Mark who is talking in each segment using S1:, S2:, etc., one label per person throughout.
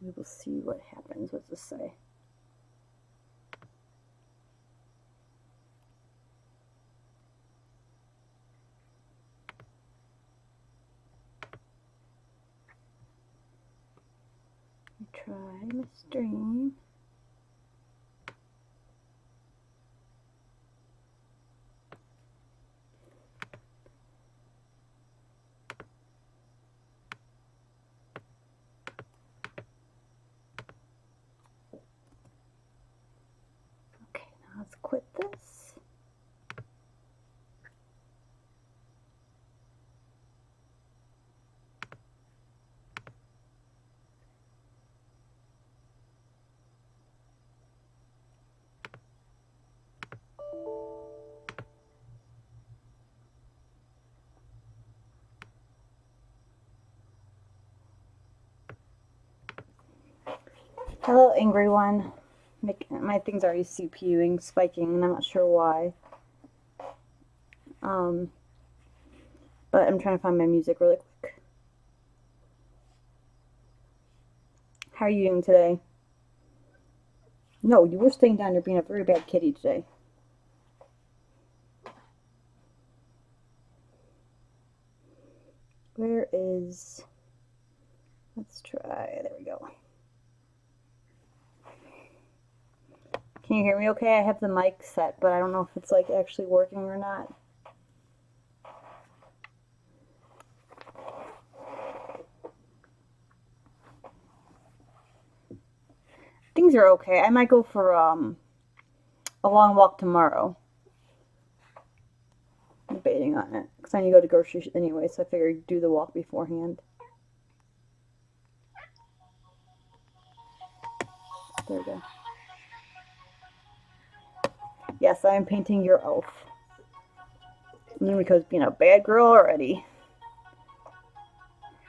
S1: We will see what happens. What's this say? Try my stream. Okay, now let's quit this. Hello, angry one. My thing's already CPUing, spiking, and I'm not sure why. But I'm trying to find my music really quick. How are you doing today? No, you were staying down. You're being a very bad kitty today. Where is... Let's try... There we go. Can you hear me okay? I have the mic set, but I don't know if it's like actually working or not. Things are okay. I might go for a long walk tomorrow. I'm debating on it because I need to go to groceries anyway, so I figured I'd do the walk beforehand. There we go. Yes, I am painting your elf. Because being a bad girl already.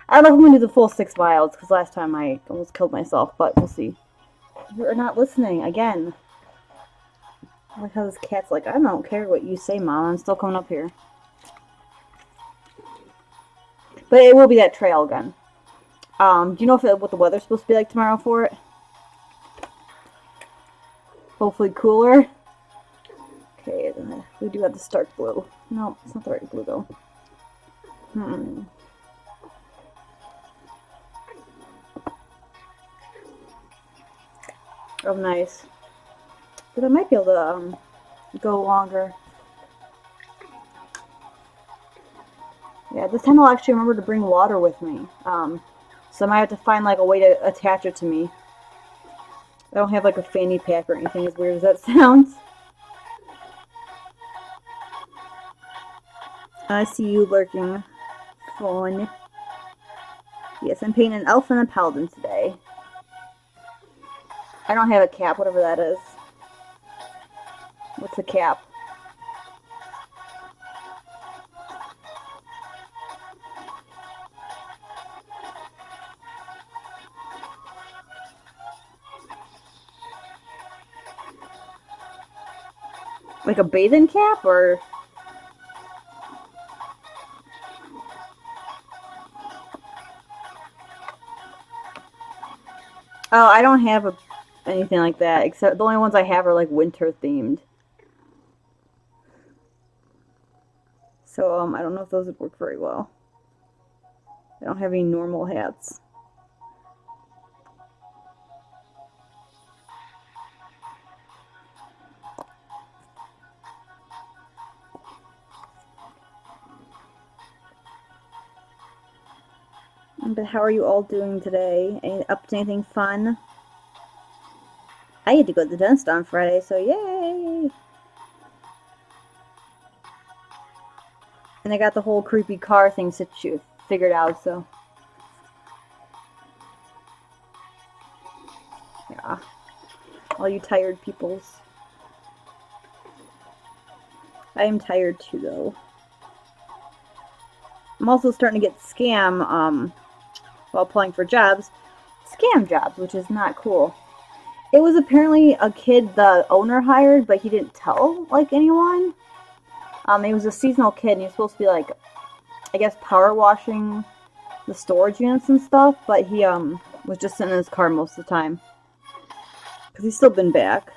S1: I don't know if I'm going to do the full 6 miles, because last time I almost killed myself, but we'll see. You're not listening, again. I like how this cat's like, I don't care what you say, Mom, I'm still coming up here. But it will be that trail again. Do you know what the weather's supposed to be like tomorrow for it? Hopefully cooler. Okay, we do have the stark blue. No, it's not the right blue though. Oh, nice. But I might be able to go longer. Yeah, this time I'll actually remember to bring water with me. So I might have to find like a way to attach it to me. I don't have like a fanny pack or anything, as weird as that sounds. I see you lurking. Fun. Yes, I'm painting an elf and a paladin today. I don't have a cap, whatever that is. What's a cap? Like a bathing cap, or... Oh, I don't have anything like that, except the only ones I have are like winter themed. So, I don't know if those would work very well. I don't have any normal hats. But how are you all doing today? Up to anything fun? I had to go to the dentist on Friday, so yay! And I got the whole creepy car thing figured out, so... Yeah. All you tired peoples. I am tired too, though. I'm also starting to get scam, while applying for jobs. Scam jobs, which is not cool. It was apparently a kid the owner hired, but he didn't tell, like, anyone. He was a seasonal kid, and he was supposed to be, like, I guess, power washing the storage units and stuff, but he Was just sitting in his car most of the time. Because he's still been back.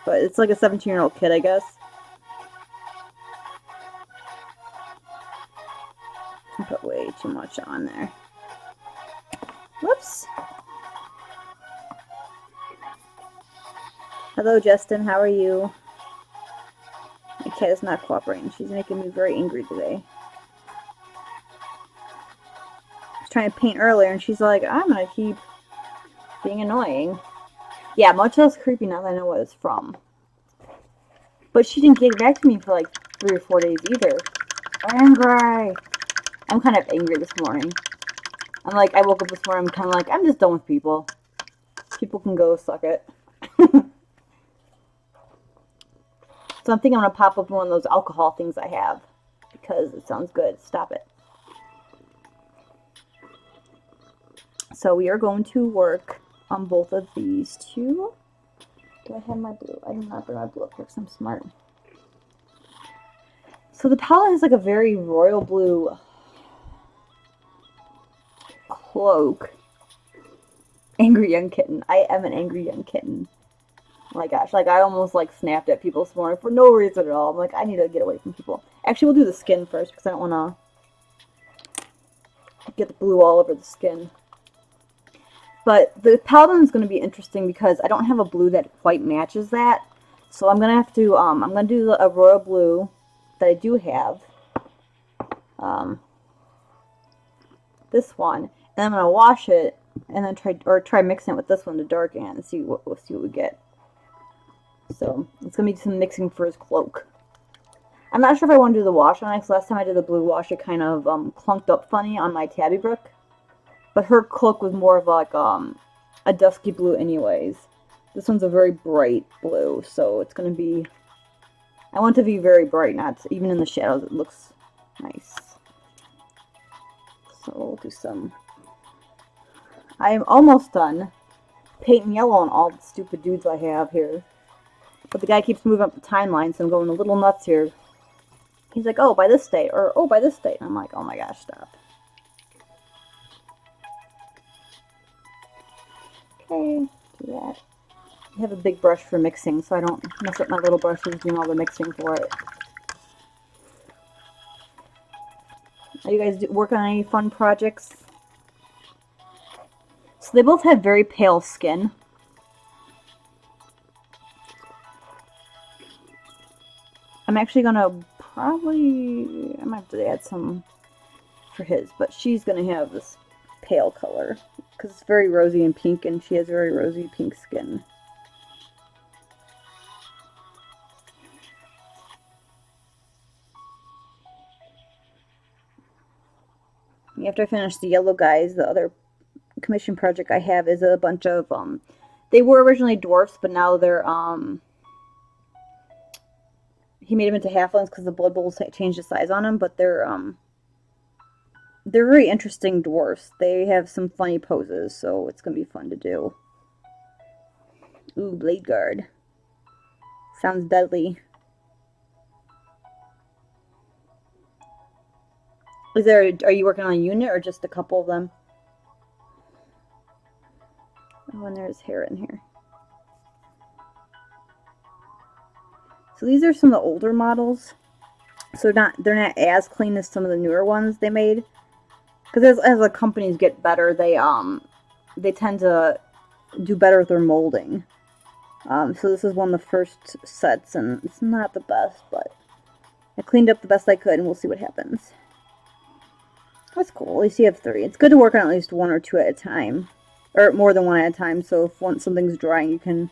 S1: But it's like a 17-year-old kid, I guess. I put way too much on there. Whoops. Hello, Justin. How are you? My cat is not cooperating. She's making me very angry today. I was trying to paint earlier, and she's like, I'm going to keep being annoying. Yeah, much less creepy now that I know what it's from. But she didn't get back to me for like 3 or 4 days either. Angry! I'm kind of angry this morning. I'm like, I woke up this morning, I'm kind of like, I'm just done with people. People can go suck it. So I'm thinking I'm going to pop up one of those alcohol things I have. Because it sounds good. Stop it. So we are going to work on both of these two. Do I have my blue? I did not bring my blue up here because I'm smart. So the palette is like a very royal blue cloak. Angry young kitten. I am an angry young kitten. Oh my gosh, like I almost like snapped at people this morning for no reason at all. I'm like, I need to get away from people. Actually, we'll do the skin first because I don't want to get the blue all over the skin. But the Paladin is going to be interesting because I don't have a blue that quite matches that. So I'm going to have to, I'm going to do a royal blue that I do have. This one. And I'm going to wash it and then try mixing it with this one to darken it and see what we get. So it's going to be some mixing for his cloak. I'm not sure if I want to do the wash on it because last time I did the blue wash it kind of clunked up funny on my Tabby Brook. But her cloak was more of like a dusky blue anyways. This one's a very bright blue, so it's going to be... I want it to be very bright, not even in the shadows. It looks nice. So we'll do some... I am almost done painting yellow on all the stupid dudes I have here. But the guy keeps moving up the timeline, so I'm going a little nuts here. He's like, oh, by this date, or oh, by this date. And I'm like, oh my gosh, stop. Okay, do that. I have a big brush for mixing, so I don't mess up my little brushes doing all the mixing for it. Are you guys working on any fun projects? So they both have very pale skin. I'm actually going to probably... I might have to add some for his, but she's going to have this pale color. Because it's very rosy and pink, and she has very rosy pink skin. After I finish the yellow guys, the other commission project I have is a bunch of, they were originally dwarfs, but now they're, he made them into halflings because the blood bowls changed the size on them, but they're very interesting dwarfs. They have some funny poses, so it's going to be fun to do. Ooh, Blade Guard. Sounds deadly. Are you working on a unit or just a couple of them? Oh, and there's hair in here. So these are some of the older models. So they're not as clean as some of the newer ones they made. Because as the companies get better, they tend to do better with their molding. So this is one of the first sets, and it's not the best, but I cleaned up the best I could, and we'll see what happens. That's cool. At least you have 3. It's good to work on at least 1 or 2 at a time. Or more than 1 at a time, so if once something's drying, you can...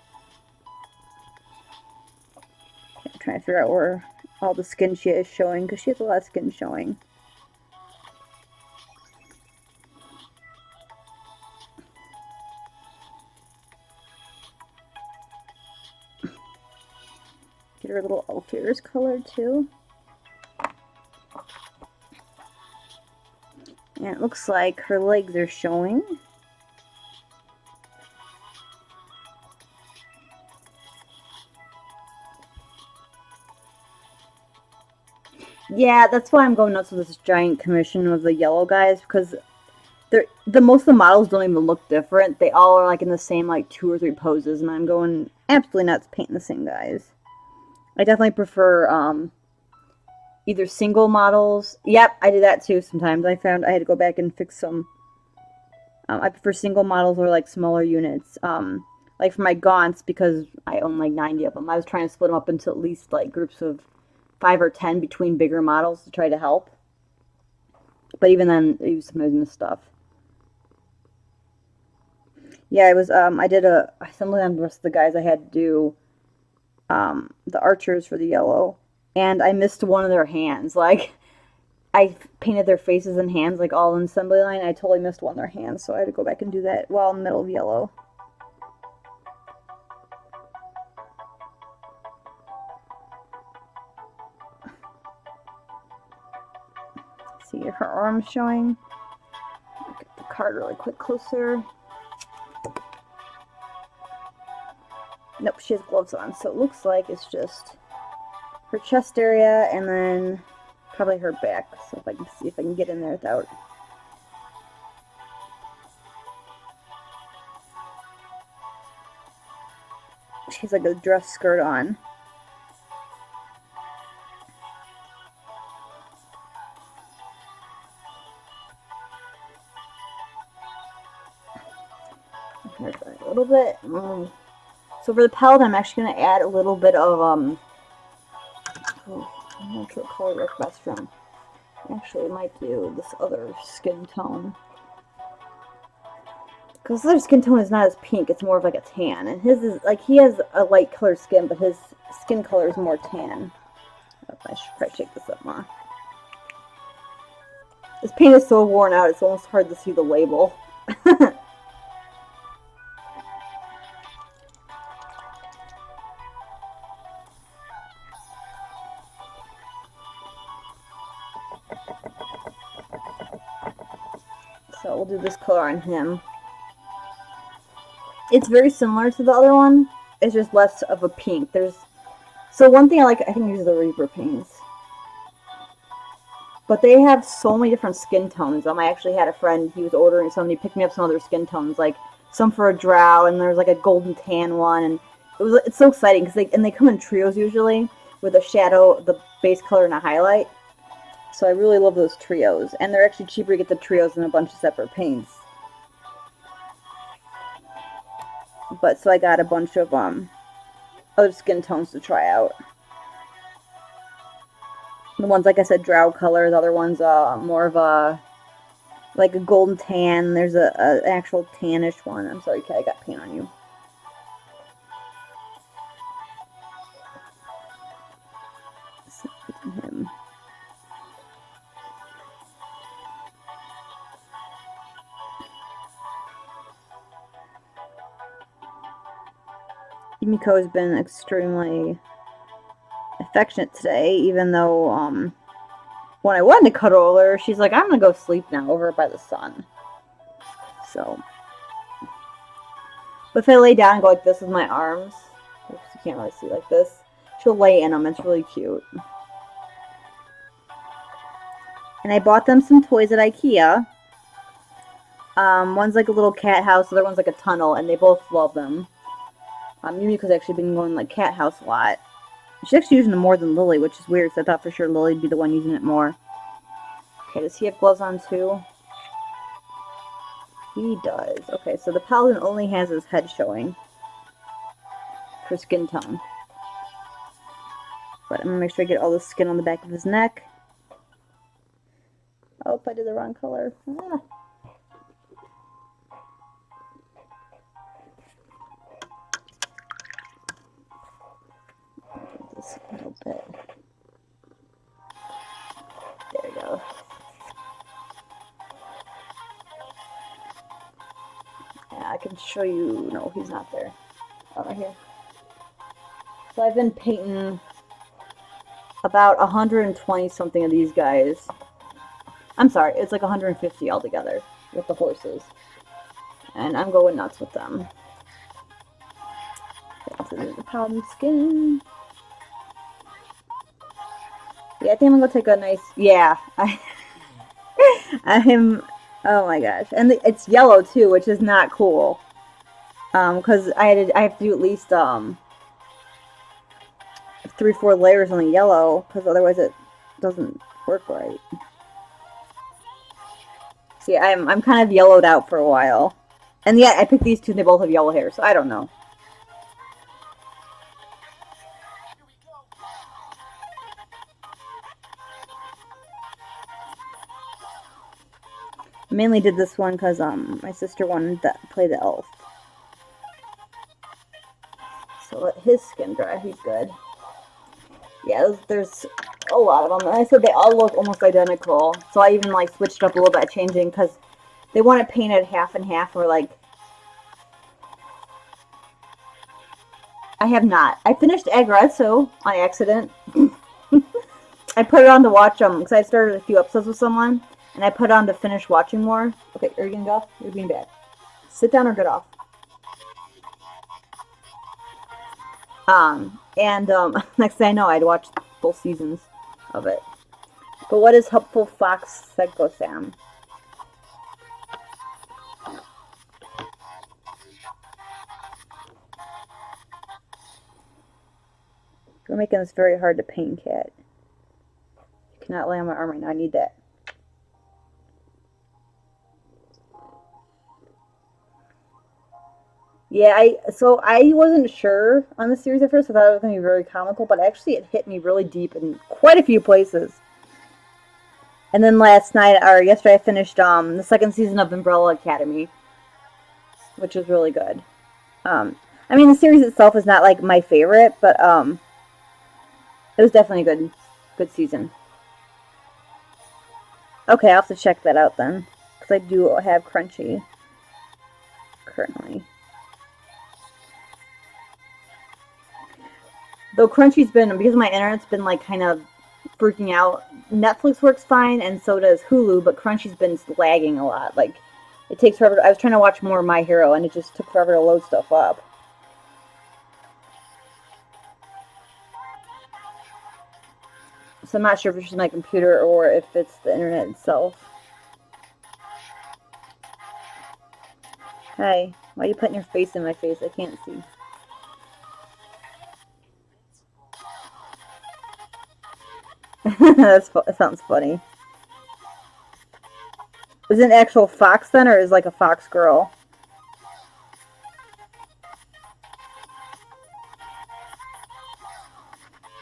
S1: I'm trying to figure out where all the skin she is showing, because she has a lot of skin showing. Get her little elf ears colored, too. And it looks like her legs are showing. Yeah, that's why I'm going nuts with this giant commission of the yellow guys, because the most of the models don't even look different. They all are like in the same like 2 or 3 poses, and I'm going absolutely nuts painting the same guys. I definitely prefer either single models. Yep, I did that too sometimes. I found I had to go back and fix some. I prefer single models or like smaller units. Like for my gaunts, because I own like 90 of them, I was trying to split them up into at least like groups of 5 or 10 between bigger models to try to help. But even then, you sometimes miss stuff. Yeah, it was, I did sometimes the rest of the guys I had to do, the archers for the yellow, and I missed one of their hands. Like, I painted their faces and hands, like, all in assembly line. I totally missed one of their hands, so I had to go back and do that while in the middle of yellow. See her arms showing. Get the card really quick closer. Nope, she has gloves on, so it looks like it's just her chest area and then probably her back. So if I can see if I can get in there without. She has like a dress skirt on. Here's a little bit. So for the Paladin, I'm actually going to add a little bit of, I'm not sure what color works best from. Actually, I might do this other skin tone. Because this other skin tone is not as pink, it's more of like a tan. And his is, like, he has a light colored skin, but his skin color is more tan. I should probably shake this up more. This paint is so worn out, it's almost hard to see the label. So we'll do this color on him. It's very similar to the other one. It's just less of a pink. So one thing I like, I think these are the Reaper paints. But they have so many different skin tones. I actually had a friend, he was ordering some, and he picked me up some other skin tones, like some for a drow, and there's like a golden tan one, and it's so exciting because they come in trios usually with a shadow, the base color, and a highlight. So I really love those trios, and they're actually cheaper to get the trios than a bunch of separate paints. But so I got a bunch of other skin tones to try out. The ones, like I said, drow color. The other ones more of a like a golden tan. There's an actual tannish one. I'm sorry, Kat, I got paint on you. Him. Yumiko has been extremely affectionate today, even though when I wanted to cuddle her, she's like, I'm gonna go sleep now over by the sun. So, but if I lay down and go like this with my arms, oops, you can't really see like this, she'll lay in them. It's really cute. And I bought them some toys at IKEA. One's like a little cat house, the other one's like a tunnel, and they both love them. Yumiko's actually been going like cat house a lot. She's actually using them more than Lily, which is weird, so I thought for sure Lily'd be the one using it more. Okay, does he have gloves on too? He does. Okay, so the Paladin only has his head showing for skin tone. But I'm going to make sure I get all the skin on the back of his neck. Oh, I did the wrong color. Ah. This a little bit. There we go. Yeah, I can show you. No, he's not there. Oh, right here. So I've been painting about 120 something of these guys. I'm sorry, it's like 150 altogether with the horses. And I'm going nuts with them. Okay, so there's the Paladin skin. Yeah, I think I'm gonna take a nice. Yeah, Oh my gosh. And it's yellow too, which is not cool. Because I have to do at least 3-4 layers on the yellow, because otherwise it doesn't work right. See, I'm kind of yellowed out for a while. And yeah, I picked these two and they both have yellow hair, so I don't know. I mainly did this one because my sister wanted to play the elf. So let his skin dry, he's good. Yeah, there's a lot of them. And I said they all look almost identical. So I even like switched up a little bit, changing, because they want it painted half and half, or like... I have not. I finished Agresso on accident. I put it on to watch them, because I started a few episodes with someone, and I put it on to finish watching more. Okay, are you gonna go? You're being bad. Sit down or get off. Next thing I know, I'd watched both seasons of it. But what is helpful Fox Sego Sam? You're making this very hard to paint, Cat. You cannot lay on my arm right now. I need that. Yeah, I wasn't sure on the series at first. I thought it was going to be very comical, but actually it hit me really deep in quite a few places. And then yesterday, I finished the second season of Umbrella Academy, which was really good. I mean, the series itself is not like my favorite, but it was definitely a good season. Okay, I'll have to check that out then, because I do have Crunchy currently. Though Crunchy's been, because my internet's been like kind of freaking out. Netflix works fine, and so does Hulu, but Crunchy's been lagging a lot. Like, it takes forever. I was trying to watch more of My Hero, and it just took forever to load stuff up. So I'm not sure if it's just my computer or if it's the internet itself. Hi, why are you putting your face in my face? I can't see. That sounds funny. Is it an actual fox then, or is it like a fox girl?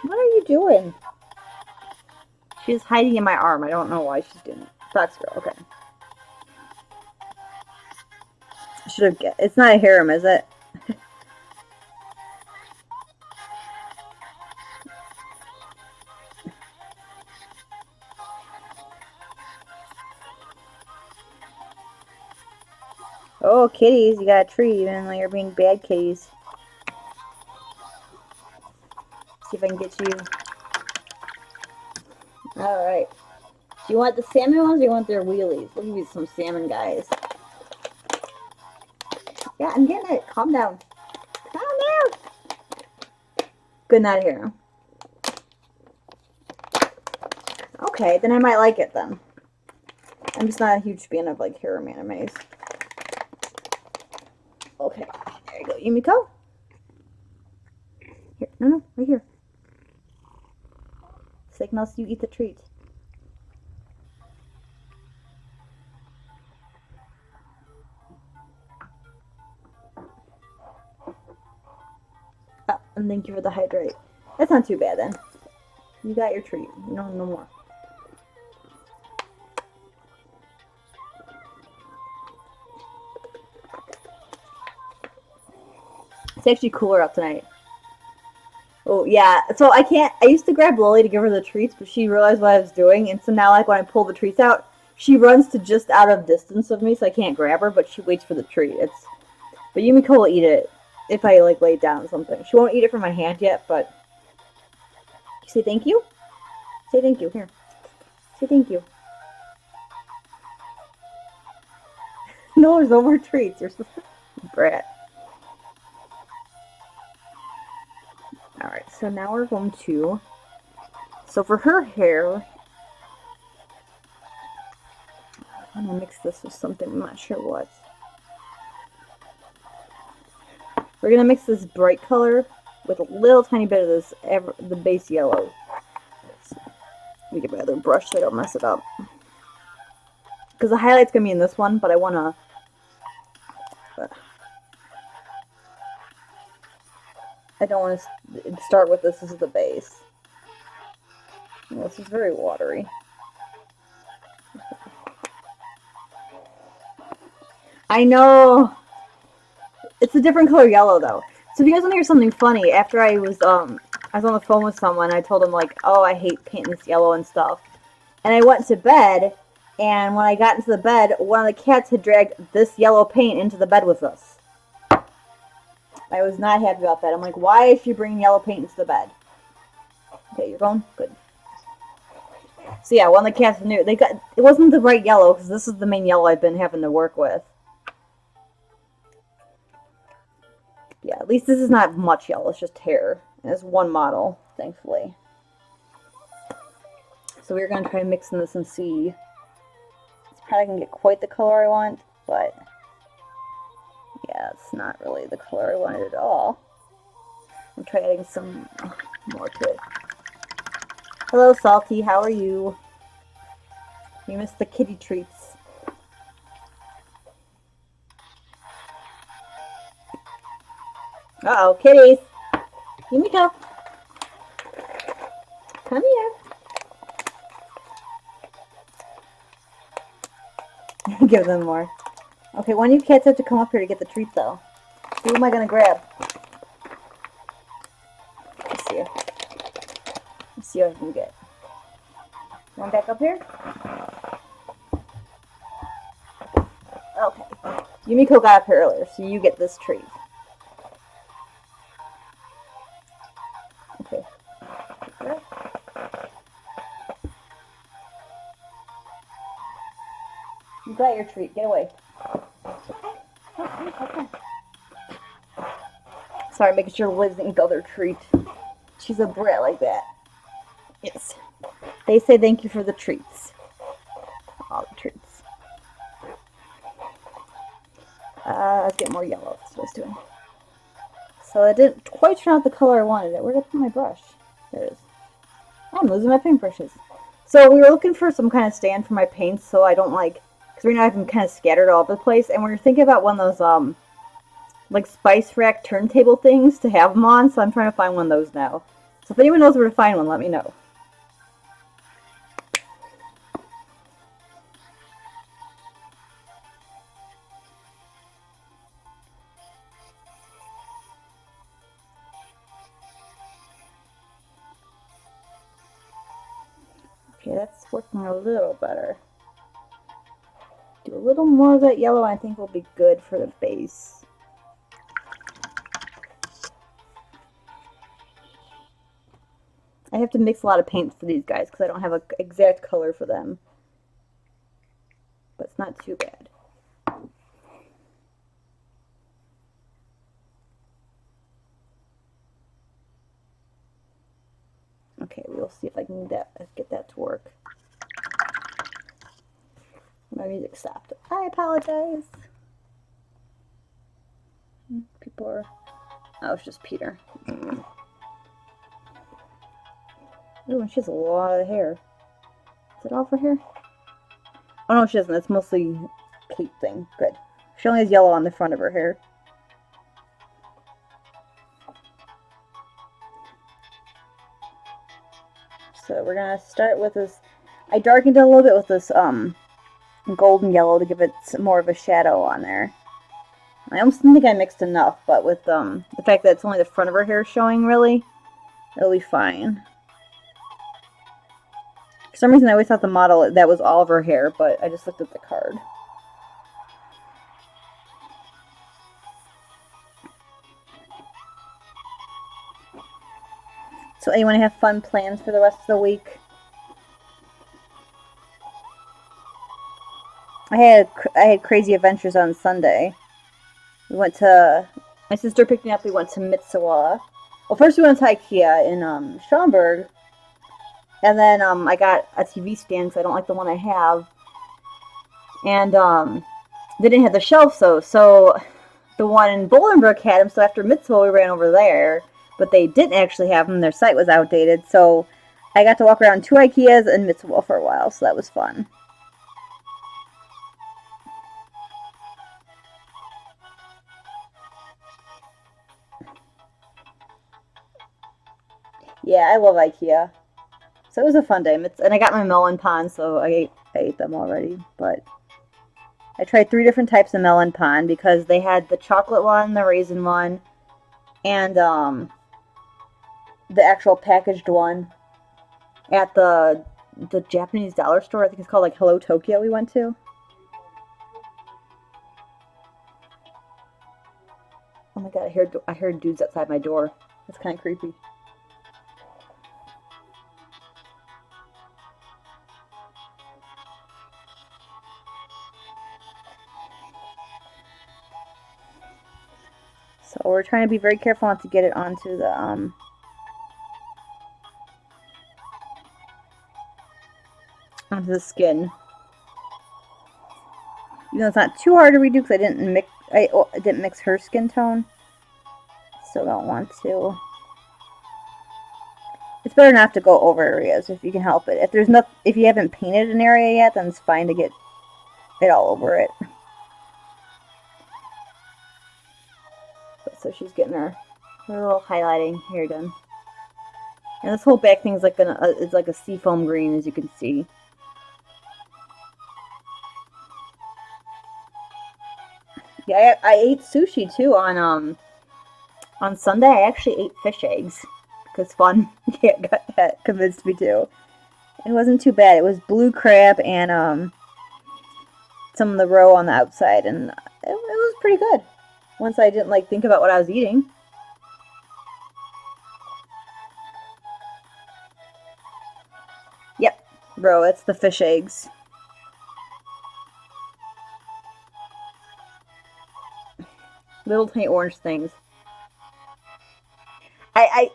S1: What are you doing? She's hiding in my arm. I don't know why she's doing it. Fox girl, okay. Should have get. It's not a harem, is it? Oh, kitties, you got a treat even though you're being bad kitties. See if I can get you. Alright. Do you want the salmon ones or do you want their wheelies? We'll give you some salmon guys. Yeah, I'm getting it. Calm down. Calm down. Good night here. Okay, then I might like it then. I'm just not a huge fan of like harem animes. Okay, there you go, Yumiko. Here, no, right here. So I can also you eat the treat. Oh, and thank you for the hydrate. That's not too bad then. You got your treat. No more. It's actually cooler out tonight. Oh, yeah. So I used to grab Lily to give her the treats, but she realized what I was doing. And so now, like, when I pull the treats out, she runs to just out of distance of me, so I can't grab her, but she waits for the treat. But Yumiko will eat it if I, like, lay it down or something. She won't eat it from my hand yet, but... Say thank you? Say thank you. Here. Say thank you. No, there's no more treats. You're so... Brat. Alright, so now we're going to... So for her hair... I don't gonna mix this with something, I'm not sure what. We're gonna mix this bright color with a little tiny bit of this, the base yellow. Let me get my other brush so I don't mess it up. Because the highlight's gonna be in this one, but I wanna... I don't want to start with this as the base. This is very watery. I know! It's a different color yellow, though. So if you guys want to hear something funny, after I was on the phone with someone, I told them, like, oh, I hate painting this yellow and stuff. And I went to bed, and when I got into the bed, one of the cats had dragged this yellow paint into the bed with us. I was not happy about that. I'm like, why is she bringing yellow paint into the bed? Okay, you're going? Good. So yeah, one of the cats knew. It wasn't the bright yellow, because this is the main yellow I've been having to work with. Yeah, at least this is not much yellow, it's just hair. And it's one model, thankfully. So we're going to try mixing this and see. It's probably going to get quite the color I want, but... yeah, it's not really the color I wanted at all. I'll try adding some more to it. Hello, Salty. How are you? You missed the kitty treats. Uh-oh, kitties. Yumiko. Come here. Give them more. Okay, one of you cats have to come up here to get the treat, though. Who am I going to grab? Let's see. Let's see what I can get. One back up here? Okay. Yumiko got up here earlier, so you get this treat. Okay. You got your treat. Get away. Okay. Sorry, making sure Liz didn't go their treat. She's a brat like that. Yes. They say thank you for the treats. All the treats. Let's get more yellow. That's what I was doing. So it didn't quite turn out the color I wanted it. Where did I put my brush? There it is. I'm losing my paintbrushes. So we were looking for some kind of stand for my paints so I don't like... because right now I have them kind of scattered all over the place. And we were thinking about one of those, like spice rack turntable things to have them on. So I'm trying to find one of those now. So if anyone knows where to find one, let me know. Okay, that's working a little better. Do a little more of that yellow, I think will be good for the base. I have to mix a lot of paints for these guys because I don't have an exact color for them. But it's not too bad. Okay, we'll see if I can get that to work. My music stopped. I apologize. People are... oh, it's just Peter. Ooh, and she has a lot of hair. Is it all for hair? Oh no, she doesn't. It's mostly cape thing. Good. She only has yellow on the front of her hair. So we're gonna start with this. I darkened it a little bit with this golden yellow to give it more of a shadow on there. I almost think I mixed enough, but with the fact that it's only the front of her hair showing, really, it'll be fine. For some reason, I always thought the model that was all of her hair, but I just looked at the card. So anyone have fun plans for the rest of the week? I had crazy adventures on Sunday. We went to... my sister picked me up. We went to Mitsuwa. Well, first we went to IKEA in Schaumburg. And then I got a TV stand because I don't like the one I have. And they didn't have the shelves though, so the one in Bolingbrook had them. So after mitzvah, we ran over there, but they didn't actually have them. Their site was outdated, so I got to walk around 2 IKEAs and mitzvah for a while, so that was fun. Yeah, I love IKEA. So it was a fun day, and I got my melon pond, so I ate them already. But I tried 3 different types of melon pond because they had the chocolate one, the raisin one, and the actual packaged one at the Japanese dollar store. I think it's called like Hello Tokyo. We went to. Oh my god! I heard dudes outside my door. That's kind of creepy. So we're trying to be very careful not to get it onto the skin. You know, it's not too hard to redo because I didn't mix her skin tone. Still don't want to. It's better not to go over areas if you can help it. If you haven't painted an area yet, then it's fine to get it all over it. So she's getting her little highlighting hair done. And this whole back thing is like it's like a seafoam green, as you can see. Yeah, I ate sushi too on Sunday. I actually ate fish eggs because fun. Yeah, got convinced me to. It wasn't too bad. It was blue crab and some of the roe on the outside, and it was pretty good. Once I didn't like think about what I was eating. Yep, roe. It's the fish eggs. Little tiny orange things. I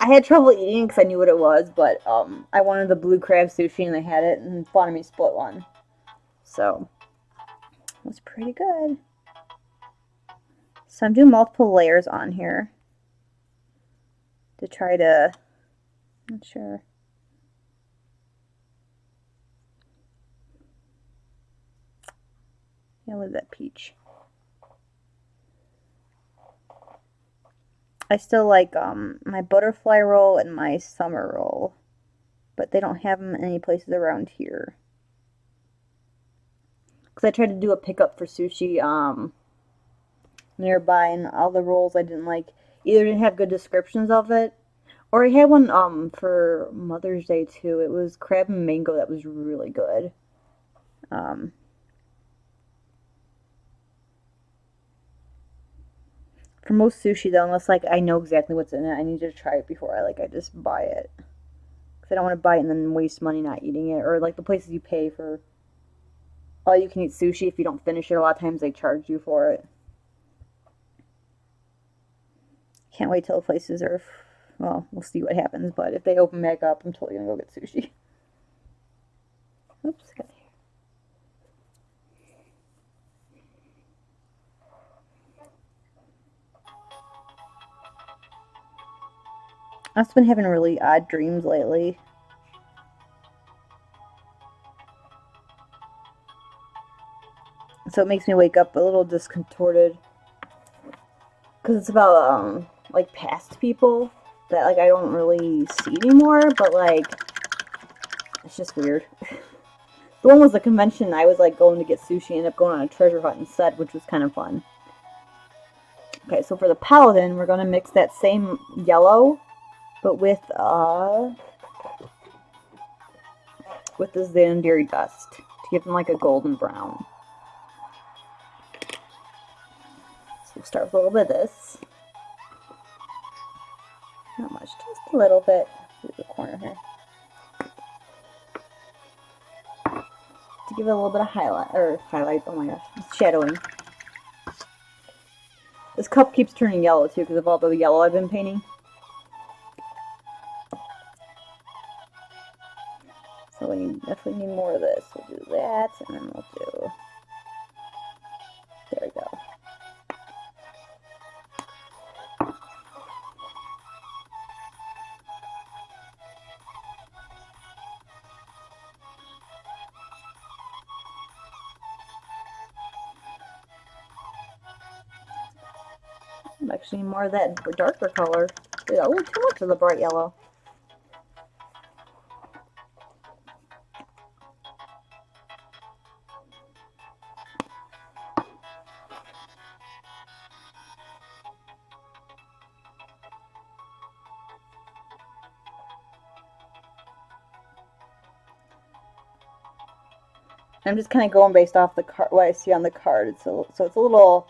S1: had trouble eating because I knew what it was, but I wanted the blue crab sushi and they had it and wanted me to split one. So it was pretty good. So I'm doing multiple layers on here to try to, not sure. Yeah, what is that, peach? I still like my butterfly roll and my summer roll, but they don't have them in any places around here. Because I tried to do a pickup for sushi nearby, and all the rolls I didn't like either didn't have good descriptions of it, or I had one for Mother's Day too. It was crab and mango that was really good. For most sushi though, unless like I know exactly what's in it, I need to try it before I just buy it. Because I don't want to buy it and then waste money not eating it, or like the places you pay for all you can eat sushi, if you don't finish it, a lot of times they charge you for it. Can't wait till the places are, well, we'll see what happens, but if they open back up, I'm totally gonna go get sushi. Oops, got here. I've been having really odd dreams lately. So it makes me wake up a little discontorted. Because it's about, like, past people that, like, I don't really see anymore, but, like, it's just weird. The one was the convention. I was, like, going to get sushi, ended up going on a treasure hunt instead, which was kind of fun. Okay, so for the Paladin, we're going to mix that same yellow, but with the Zandiri dust to give them, like, a golden brown. We'll start with a little bit of this. Not much, just a little bit through the corner here. To give it a little bit of highlight, oh my gosh, shadowing. This cup keeps turning yellow too because of all the yellow I've been painting. So we definitely need more of this. We'll do that, and then we'll do Actually, more of that darker color. Did a little too much of the bright yellow. I'm just kind of going based off the card, what I see on the card. So it's a little,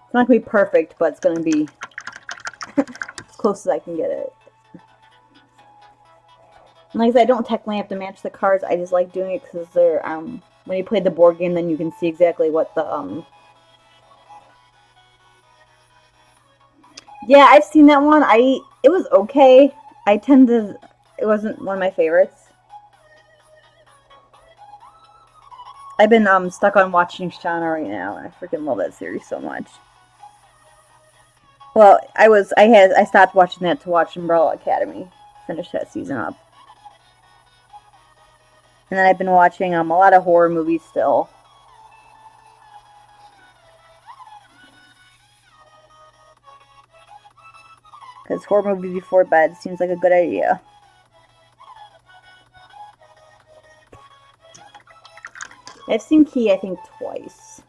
S1: it's not going to be perfect, but it's going to be as close as I can get it. And like I said, I don't technically have to match the cards. I just like doing it because they're, when you play the board game, then you can see exactly what the, yeah, I've seen that one. It was okay. It wasn't one of my favorites. I've been stuck on watching Shauna right now, and I freaking love that series so much. Well, I stopped watching that to watch Umbrella Academy, finish that season up, and then I've been watching a lot of horror movies still. Because horror movie before bed seems like a good idea. I've seen Key, I think, twice.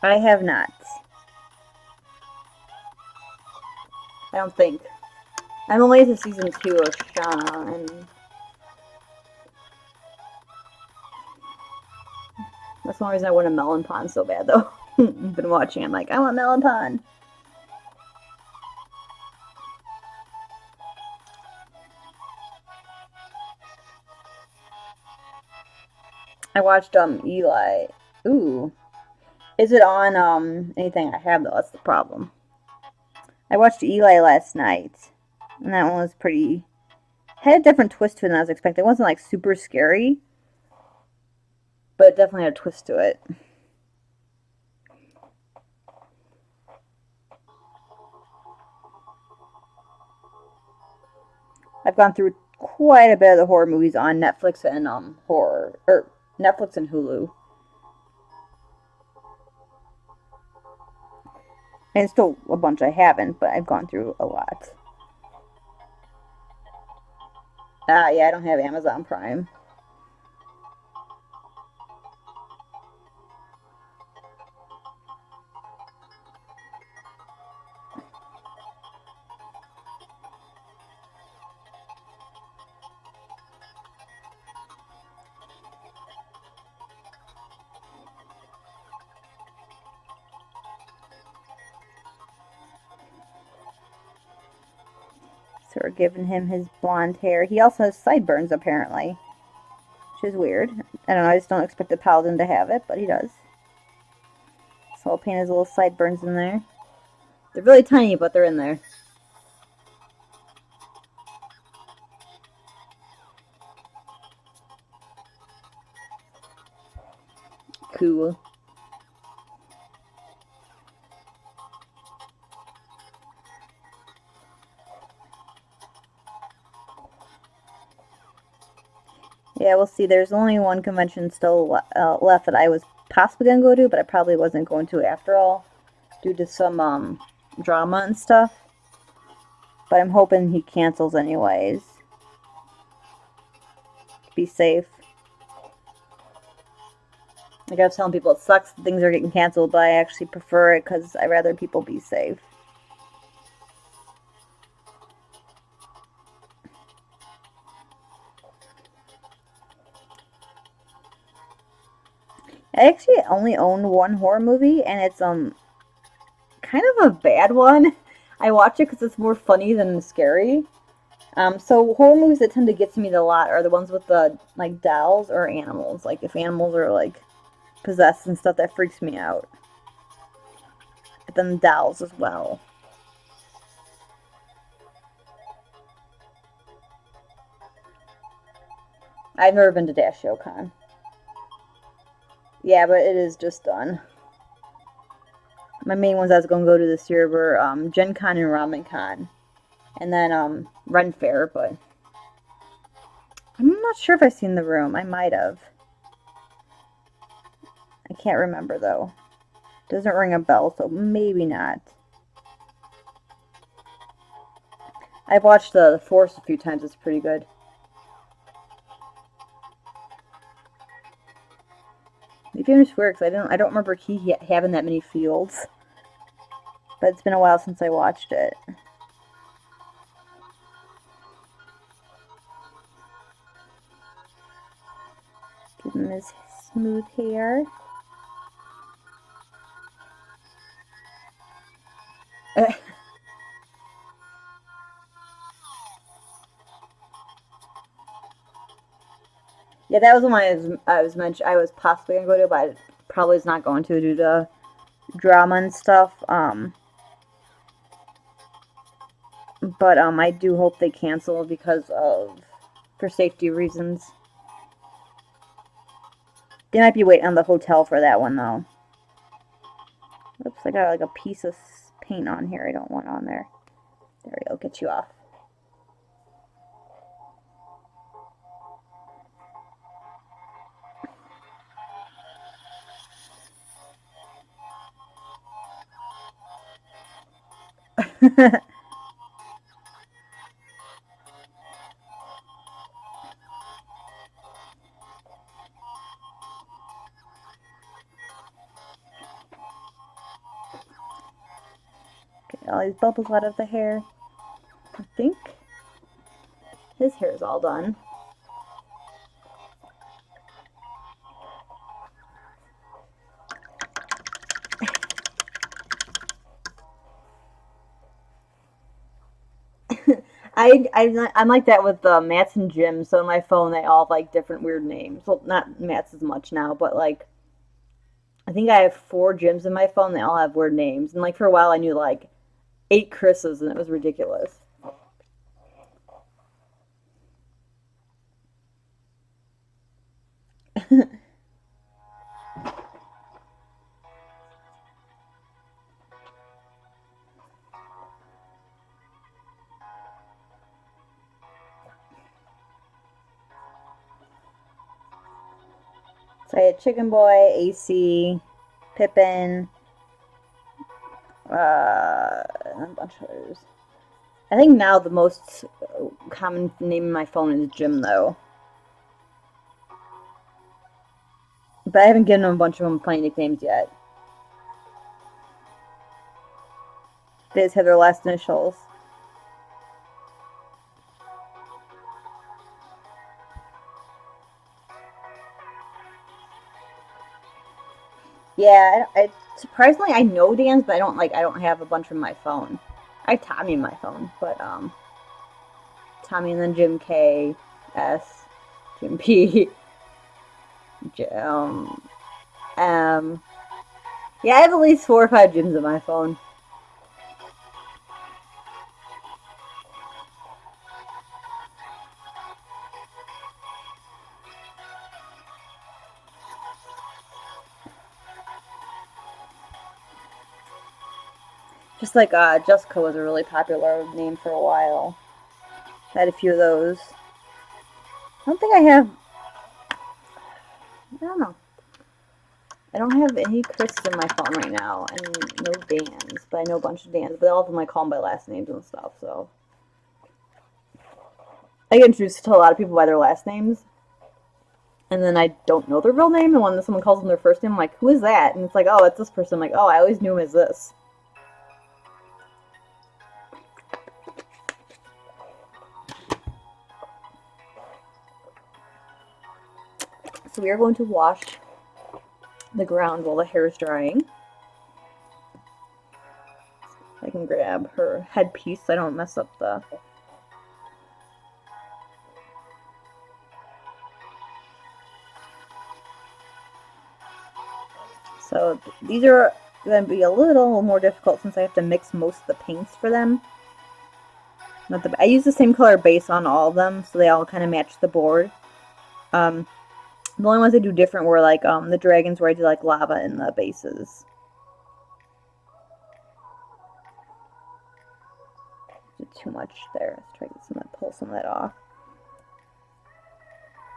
S1: I have not. I don't think. I'm only to season 2 of Shauna, and that's the only reason I want a melon pond so bad, though. I've been watching. I'm like, I want melon pond. I watched Eli. Ooh, is it on anything I have though? That's the problem. I watched Eli last night, and that one was pretty. Had a different twist to it than I was expecting. It wasn't like super scary, but it definitely had a twist to it. I've gone through quite a bit of the horror movies on Netflix and Netflix and Hulu. And still a bunch I haven't, but I've gone through a lot. Yeah, I don't have Amazon Prime. So we're giving him his blonde hair. He also has sideburns, apparently. Which is weird. I don't know, I just don't expect the Paladin to have it, but he does. So I'll paint his little sideburns in there. They're really tiny, but they're in there. Cool. Yeah, we'll see. There's only one convention still left that I was possibly going to go to, but I probably wasn't going to after all, due to some drama and stuff. But I'm hoping he cancels anyways. Be safe. Like I was telling people, it sucks that things are getting canceled, but I actually prefer it because I'd rather people be safe. I actually only own one horror movie, and it's kind of a bad one. I watch it because it's more funny than scary. So horror movies that tend to get to me a lot are the ones with the like dolls or animals. Like if animals are like possessed and stuff, that freaks me out. But then dolls as well. I've never been to Dashiocon. Yeah, but it is just done. My main ones I was going to go to this year were Gen Con and Ramen Con. And then Ren Fair, but I'm not sure if I've seen The Room. I might have. I can't remember though. Doesn't ring a bell, so maybe not. I've watched The Force a few times. It's pretty good. Maybe I'm just weird because I don't remember he having that many fields. But it's been a while since I watched it. Give him his smooth hair. Yeah, that was the one I was possibly gonna go to, but I probably was not going to due to drama and stuff. But I do hope they cancel because of for safety reasons. They might be waiting on the hotel for that one though. Oops, I got like a piece of paint on here I don't want on there. There we go, get you off. Get all these bubbles out of the hair. I think his hair is all done. I'm like that with Matt's and Jim. So on my phone, they all have like different weird names. Well, not Matt's as much now, but like I think I have 4 Jims in my phone. They all have weird names, and like for a while, I knew like 8 Chris's, and it was ridiculous. So I had Chicken Boy, AC, Pippin, and a bunch of others. I think now the most common name in my phone is Jim, though. But I haven't given them a bunch of them funny nicknames yet. They just have their last initials. Yeah, surprisingly I know Dan's, but I don't have a bunch on my phone. I have Tommy in my phone, but Tommy and then Jim K, S, Jim P, Jim M. Yeah, I have at least 4 or 5 Jims in my phone. Just like Jessica was a really popular name for a while. I had a few of those. I don't think I have. I don't know. I don't have any Chris in my phone right now, and no Dans, but I know a bunch of Dans. But all of them I call them by last names and stuff. So I get introduced to a lot of people by their last names, and then I don't know their real name. And when someone calls them their first name, I'm like, "Who is that?" And it's like, "Oh, it's this person." I'm like, "Oh, I always knew him as this." So we are going to wash the ground while the hair is drying. I can grab her headpiece so I don't mess up the. So these are going to be a little more difficult since I have to mix most of the paints for them. I use the same color base on all of them, so they all kind of match the board. The only ones I do different were like the dragons, where I do like lava in the bases. Too much there. Let's try to pull some of that off.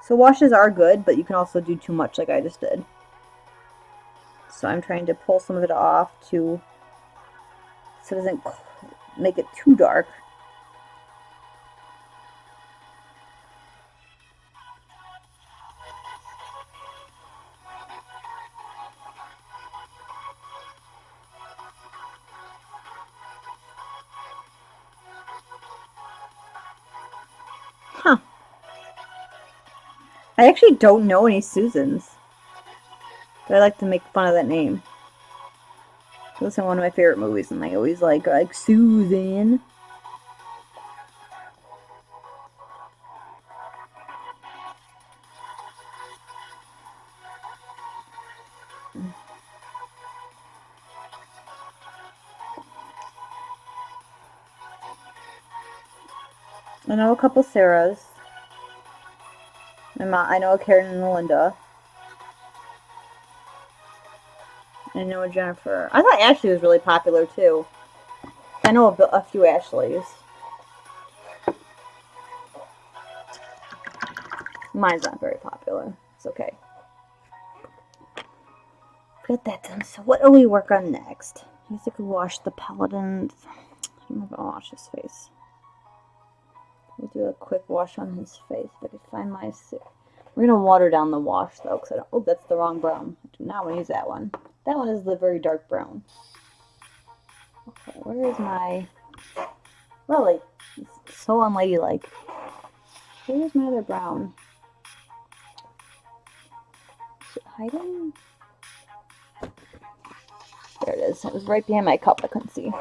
S1: So washes are good, but you can also do too much like I just did. So I'm trying to pull some of it off so it doesn't make it too dark. Huh. I actually don't know any Susans. But I like to make fun of that name. It's in one of my favorite movies, and I always like Susan. I know a couple Sarahs. I know a Karen and a Linda. I know a Jennifer. I thought Ashley was really popular too. I know a few Ashleys. Mine's not very popular. It's okay. Get that done. So what do we work on next? I guess I could wash the Paladin. I don't know if I'll wash his face. We'll do a quick wash on his face. If I could find my... We're going to water down the wash, though, because I don't... Oh, that's the wrong brown. I do not want to use that one. That one is the very dark brown. Okay, where is my... Really? It's so unladylike. Where's my other brown? Is it hiding? There it is. It was right behind my cup. I couldn't see.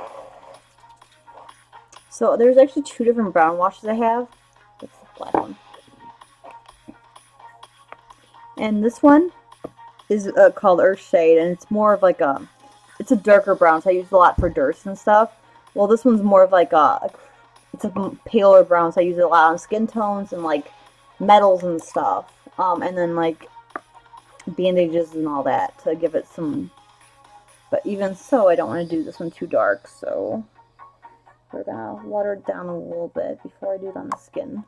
S1: So there's actually two different brown washes I have. That's the black one. And this one is called Earthshade, and it's more of like a... It's a darker brown, so I use it a lot for dirt and stuff. Well, this one's more of like it's a paler brown, so I use it a lot on skin tones and like metals and stuff. And then like bandages and all that to give it some... But even so, I don't want to do this one too dark, so we're gonna water it down a little bit before I do it on the skin.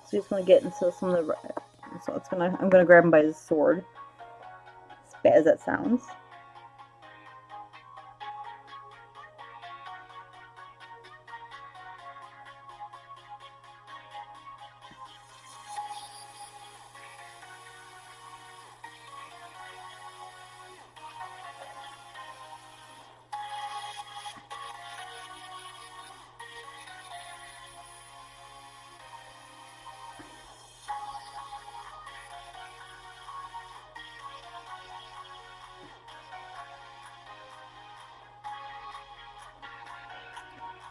S1: So just want to get into some of the... So I'm gonna grab him by his sword. As bad as that sounds.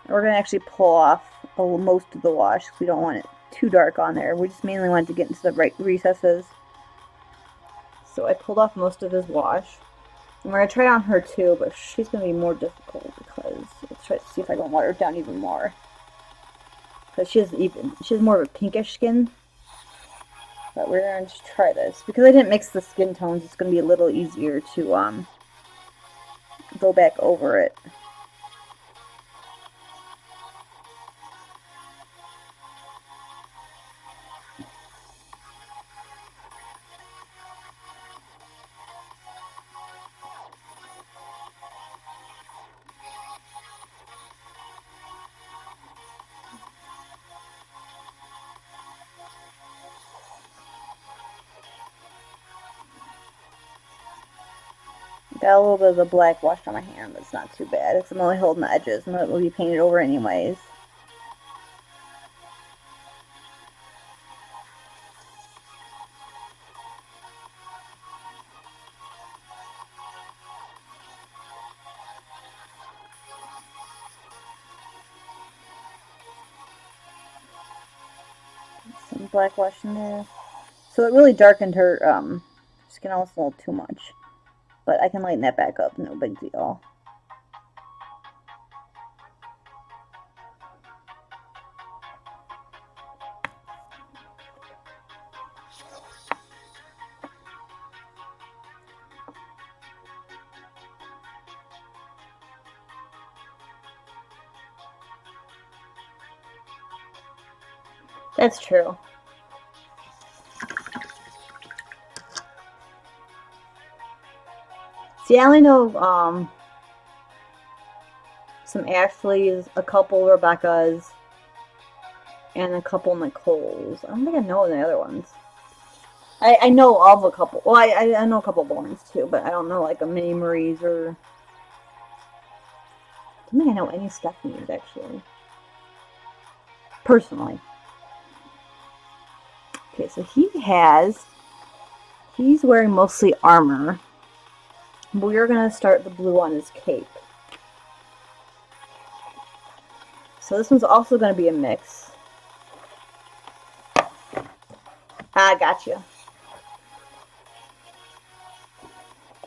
S1: We're going to actually pull off most of the wash because we don't want it too dark on there. We just mainly want to get into the right recesses. So I pulled off most of his wash. And we're going to try it on her too, but she's going to be more difficult because let's try to see if I can water it down even more. Because she has more of a pinkish skin. But we're going to try this. Because I didn't mix the skin tones, it's going to be a little easier to go back over it. Got a little bit of the black washed on my hand, but it's not too bad. Because I'm only holding the edges, and it will be painted over anyways. Some black wash in there. So it really darkened her skin almost a little too much. But I can lighten that back up, no big deal. That's true. See, I only know some Ashleys, a couple Rebeccas, and a couple Nicoles. I don't think I know the other ones. I know of a couple. Well, I know a couple Lawrence too, but I don't know like a Mini Marie's or. I don't think I know any Stephanies actually. Personally. Okay, so he's wearing mostly armor. But we're gonna start the blue on his cape. So this one's also gonna be a mix. Ah, gotcha.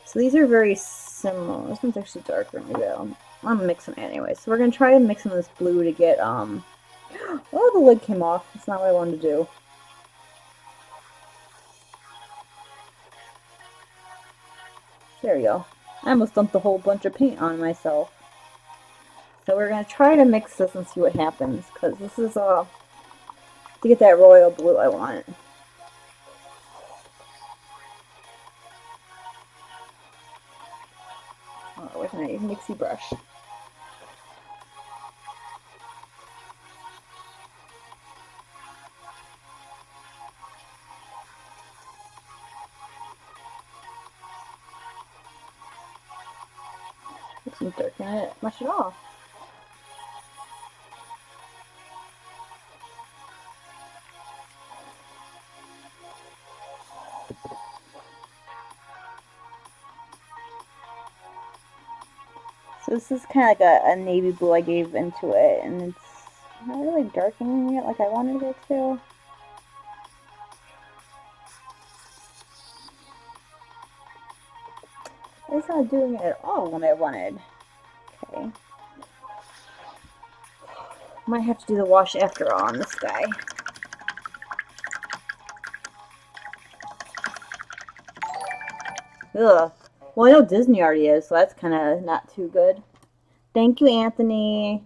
S1: So these are very similar. This one's actually darker. Maybe I'm gonna mix them anyway. So we're gonna try to mix them this blue to get oh, the lid came off. That's not what I wanted to do. There we go. I almost dumped a whole bunch of paint on myself. So we're gonna try to mix this and see what happens, because this is to get that royal blue I want. Oh, with my mixie brush. Isn't darken it much at all. So this is kind of like a navy blue I gave into it, and it's not really darkening it like I wanted it to. It's not doing it at all when I wanted. Okay. Might have to do the wash after all on this guy. Ugh. Well, I know Disney already is, so that's kind of not too good. Thank you, Anthony.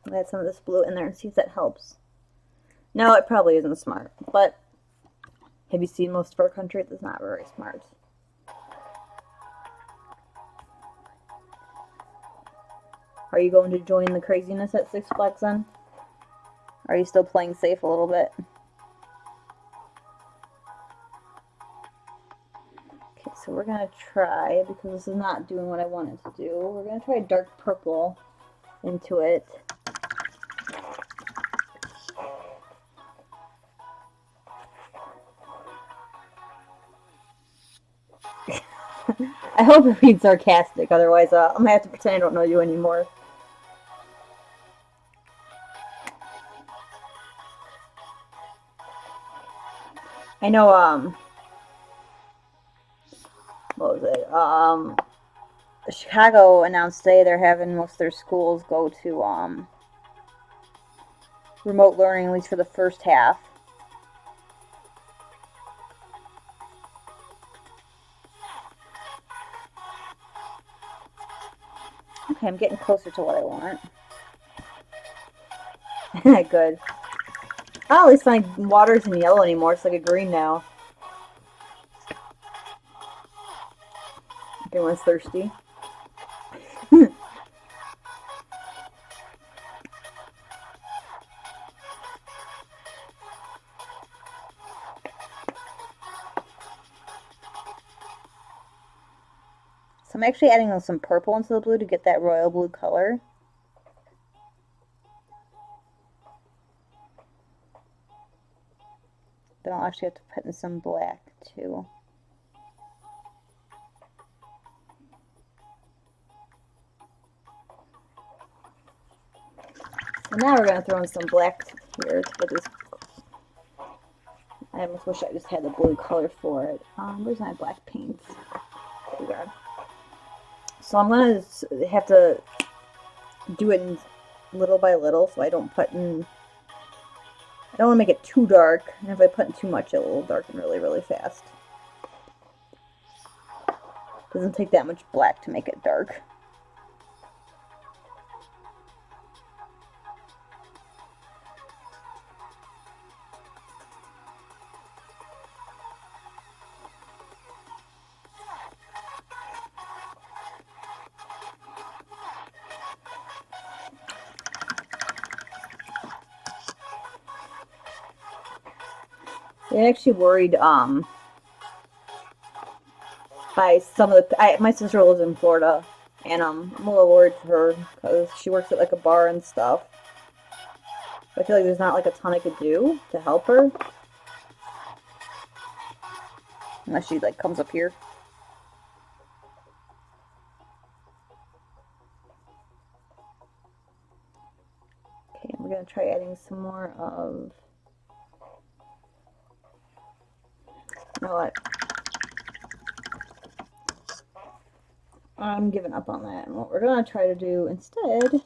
S1: I'll add some of this blue in there and see if that helps. No, it probably isn't smart, but have you seen most of our country? It's not very smart. Are you going to join the craziness at Six Flags then? Are you still playing safe a little bit? Okay, so we're going to try, because this is not doing what I want it to do, we're going to try dark purple into it. I hope you're being sarcastic, otherwise I'm going to have to pretend I don't know you anymore. I know, what was it? Chicago announced today they're having most of their schools go to, remote learning, at least for the first half. Okay, I'm getting closer to what I want. Good. Oh, at least my water isn't yellow anymore. It's like a green now. Everyone's thirsty. So I'm actually adding some purple into the blue to get that royal blue color. Then I'll actually have to put in some black too. So now we're going to throw in some black here to put this. I almost wish I just had the blue color for it. Where's my black paints? There we go. So I'm going to have to do it little by little so I don't put in... I don't want to make it too dark, and if I put in too much, it will darken really, really fast. Doesn't take that much black to make it dark. They actually worried by some of the. My sister lives in Florida, and I'm a little worried for her because she works at like a bar and stuff. I feel like there's not like a ton I could do to help her, unless she like comes up here. Okay, we're gonna try adding some more of. You know what? I'm giving up on that. And what we're gonna try to do instead,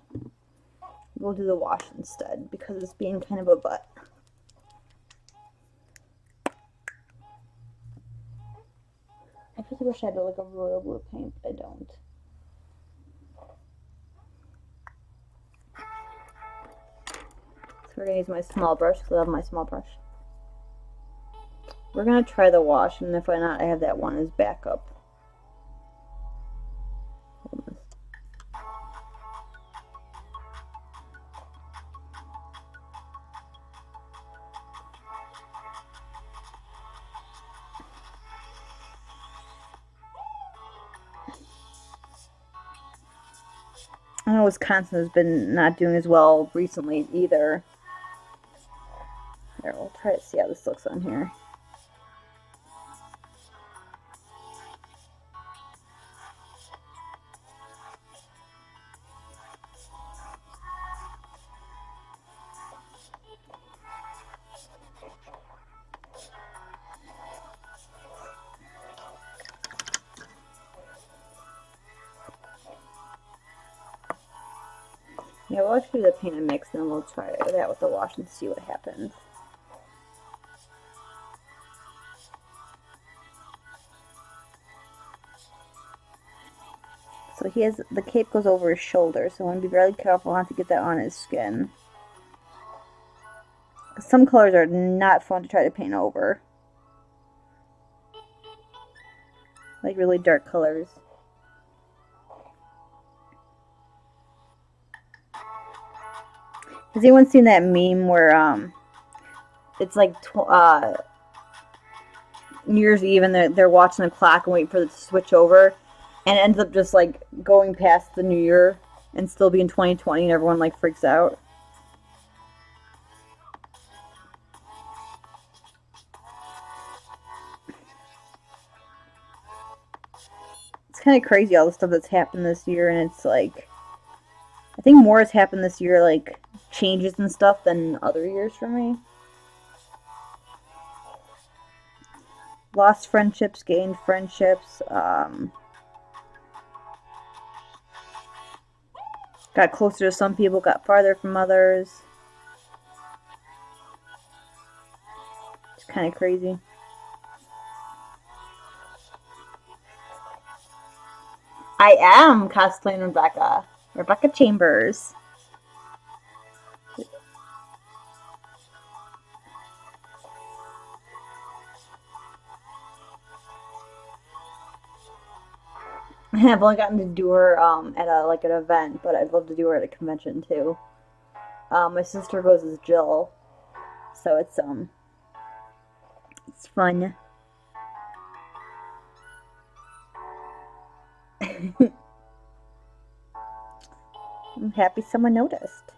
S1: we'll do the wash instead because it's being kind of a butt. I really wish I had like a royal blue paint, but I don't. So we're gonna use my small brush because I love my small brush. We're gonna try the wash, and if not, I have that one as backup. I know Wisconsin has been not doing as well recently either. Here, we'll try to see how this looks on here. Yeah, we'll actually do the paint and mix, and then we'll try that with the wash and see what happens. So he has, the cape goes over his shoulder, so I want to be really careful not to get that on his skin. Some colors are not fun to try to paint over. Like really dark colors. Has anyone seen that meme where it's like New Year's Eve and they're watching the clock and waiting for it to switch over, and it ends up just like going past the new year and still being 2020 and everyone like freaks out? It's kind of crazy all the stuff that's happened this year, and it's like I think more has happened this year, like changes and stuff, than other years for me. Lost friendships, gained friendships, got closer to some people, got farther from others. It's kind of crazy. I am cosplaying Rebecca. Rebecca Chambers. I've only gotten to do her at like an event, but I'd love to do her at a convention too. My sister goes as Jill, so it's fun. I'm happy someone noticed.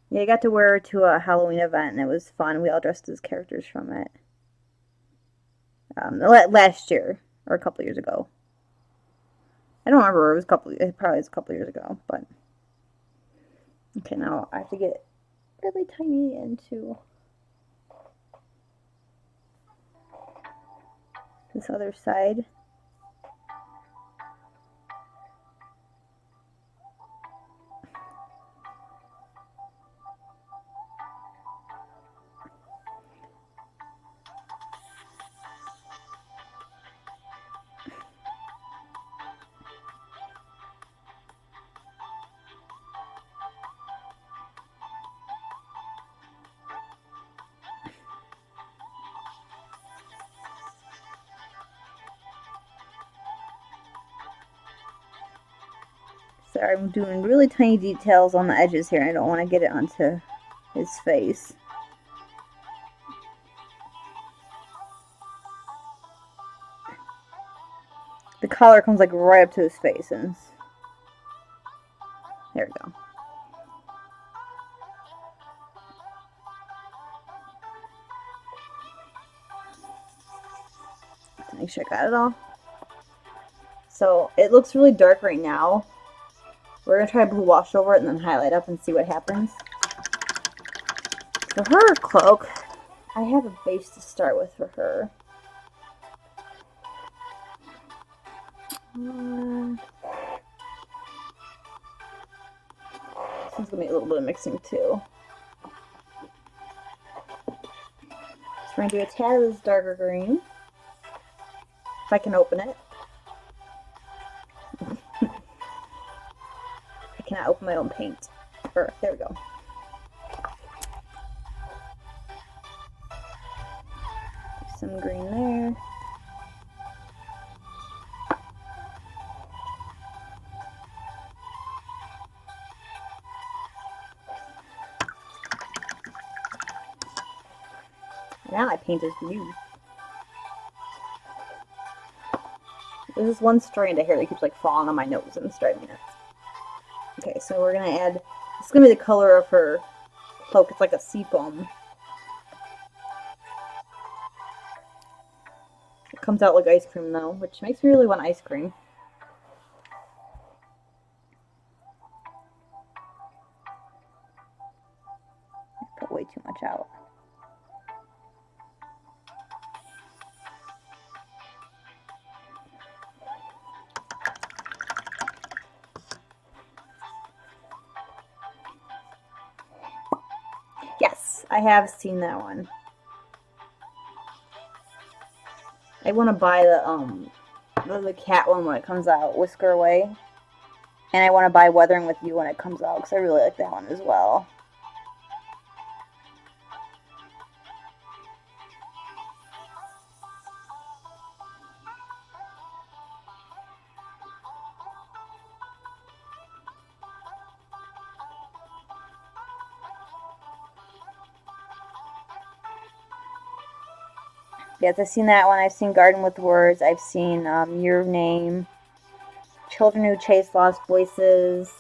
S1: Yeah, I got to wear her to a Halloween event, and it was fun. We all dressed as characters from it. Last year, or a couple years ago. I don't remember. It probably was a couple years ago, but. Okay, now I have to get really tiny into this other side. I'm doing really tiny details on the edges here. I don't want to get it onto his face. The collar comes like right up to his face, and there we go. Make sure I got it all. So it looks really dark right now. We're gonna try blue wash over it and then highlight up and see what happens. For her cloak, I have a base to start with for her. This one's gonna be a little bit of mixing too. So we're gonna do a tad of this darker green. If I can open it. I cannot open my own paint. There we go. Some green there. Now my paint is blue. There's this one strand of hair that keeps like falling on my nose and it's driving me nuts. Okay, so we're gonna add, this is gonna be the color of her cloak. It's like a seafoam. It comes out like ice cream though, which makes me really want ice cream. I put way too much out. Yes, I have seen that one. I want to buy the cat one when it comes out, Whisker Away. And I want to buy Weathering with You when it comes out, because I really like that one as well. Yes, I've seen that one. I've seen Garden with Words. I've seen Your Name. Children Who Chase Lost Voices.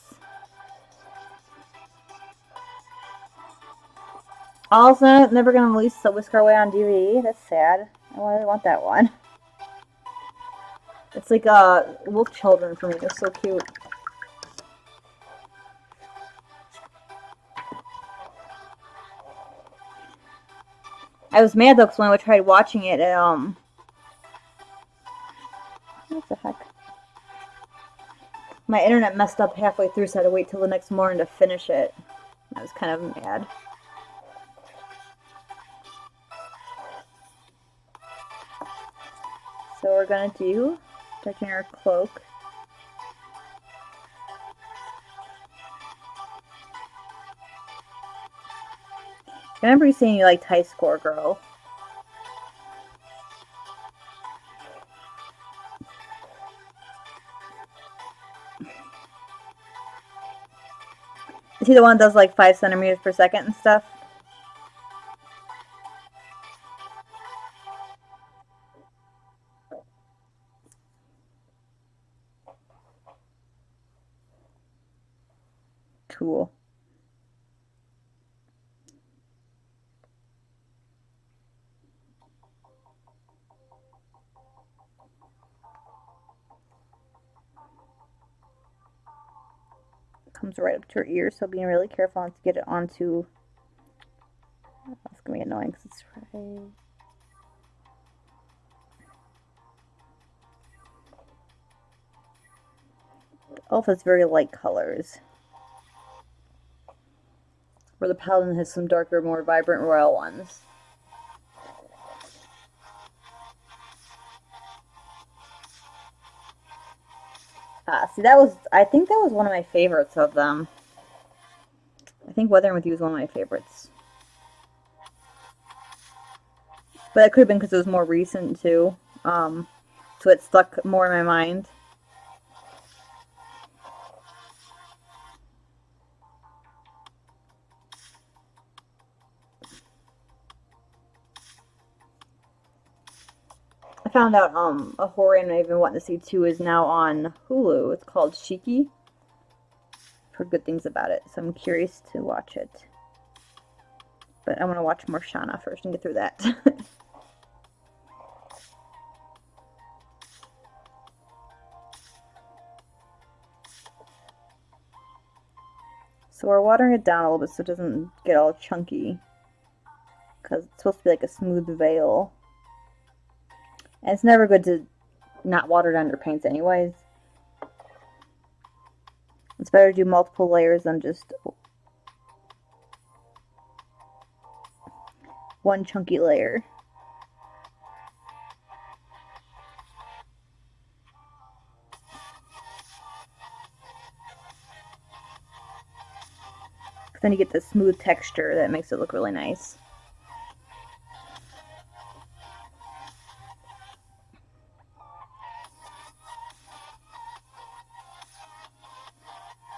S1: Also, never going to release the Whisker Away on DVD. That's sad. I really want that one. It's like wolf children for me. They're so cute. I was mad though because when I tried watching it, what the heck? My internet messed up halfway through, so I had to wait till the next morning to finish it. I was kind of mad. So we're gonna do touching our cloak. I remember you saying you liked High Score Girl. Is he the one that does like 5 centimeters per second and stuff? Cool. Comes right up to her ear, so being really careful not to get it onto. That's gonna be annoying because it's right. Elf has very light colors, where the Paladin has some darker, more vibrant royal ones. See, I think that was one of my favorites of them. I think Weathering with You is one of my favorites. But that could have been because it was more recent, too. So it stuck more in my mind. I found out a horror anime I've been wanting to see too is now on Hulu. It's called Shiki. I've heard good things about it, so I'm curious to watch it. But I want to watch more Shauna first and get through that. So we're watering it down a little bit so it doesn't get all chunky. Because it's supposed to be like a smooth veil. And it's never good to not water down your paints anyways. It's better to do multiple layers than just one chunky layer. Then you get the smooth texture that makes it look really nice.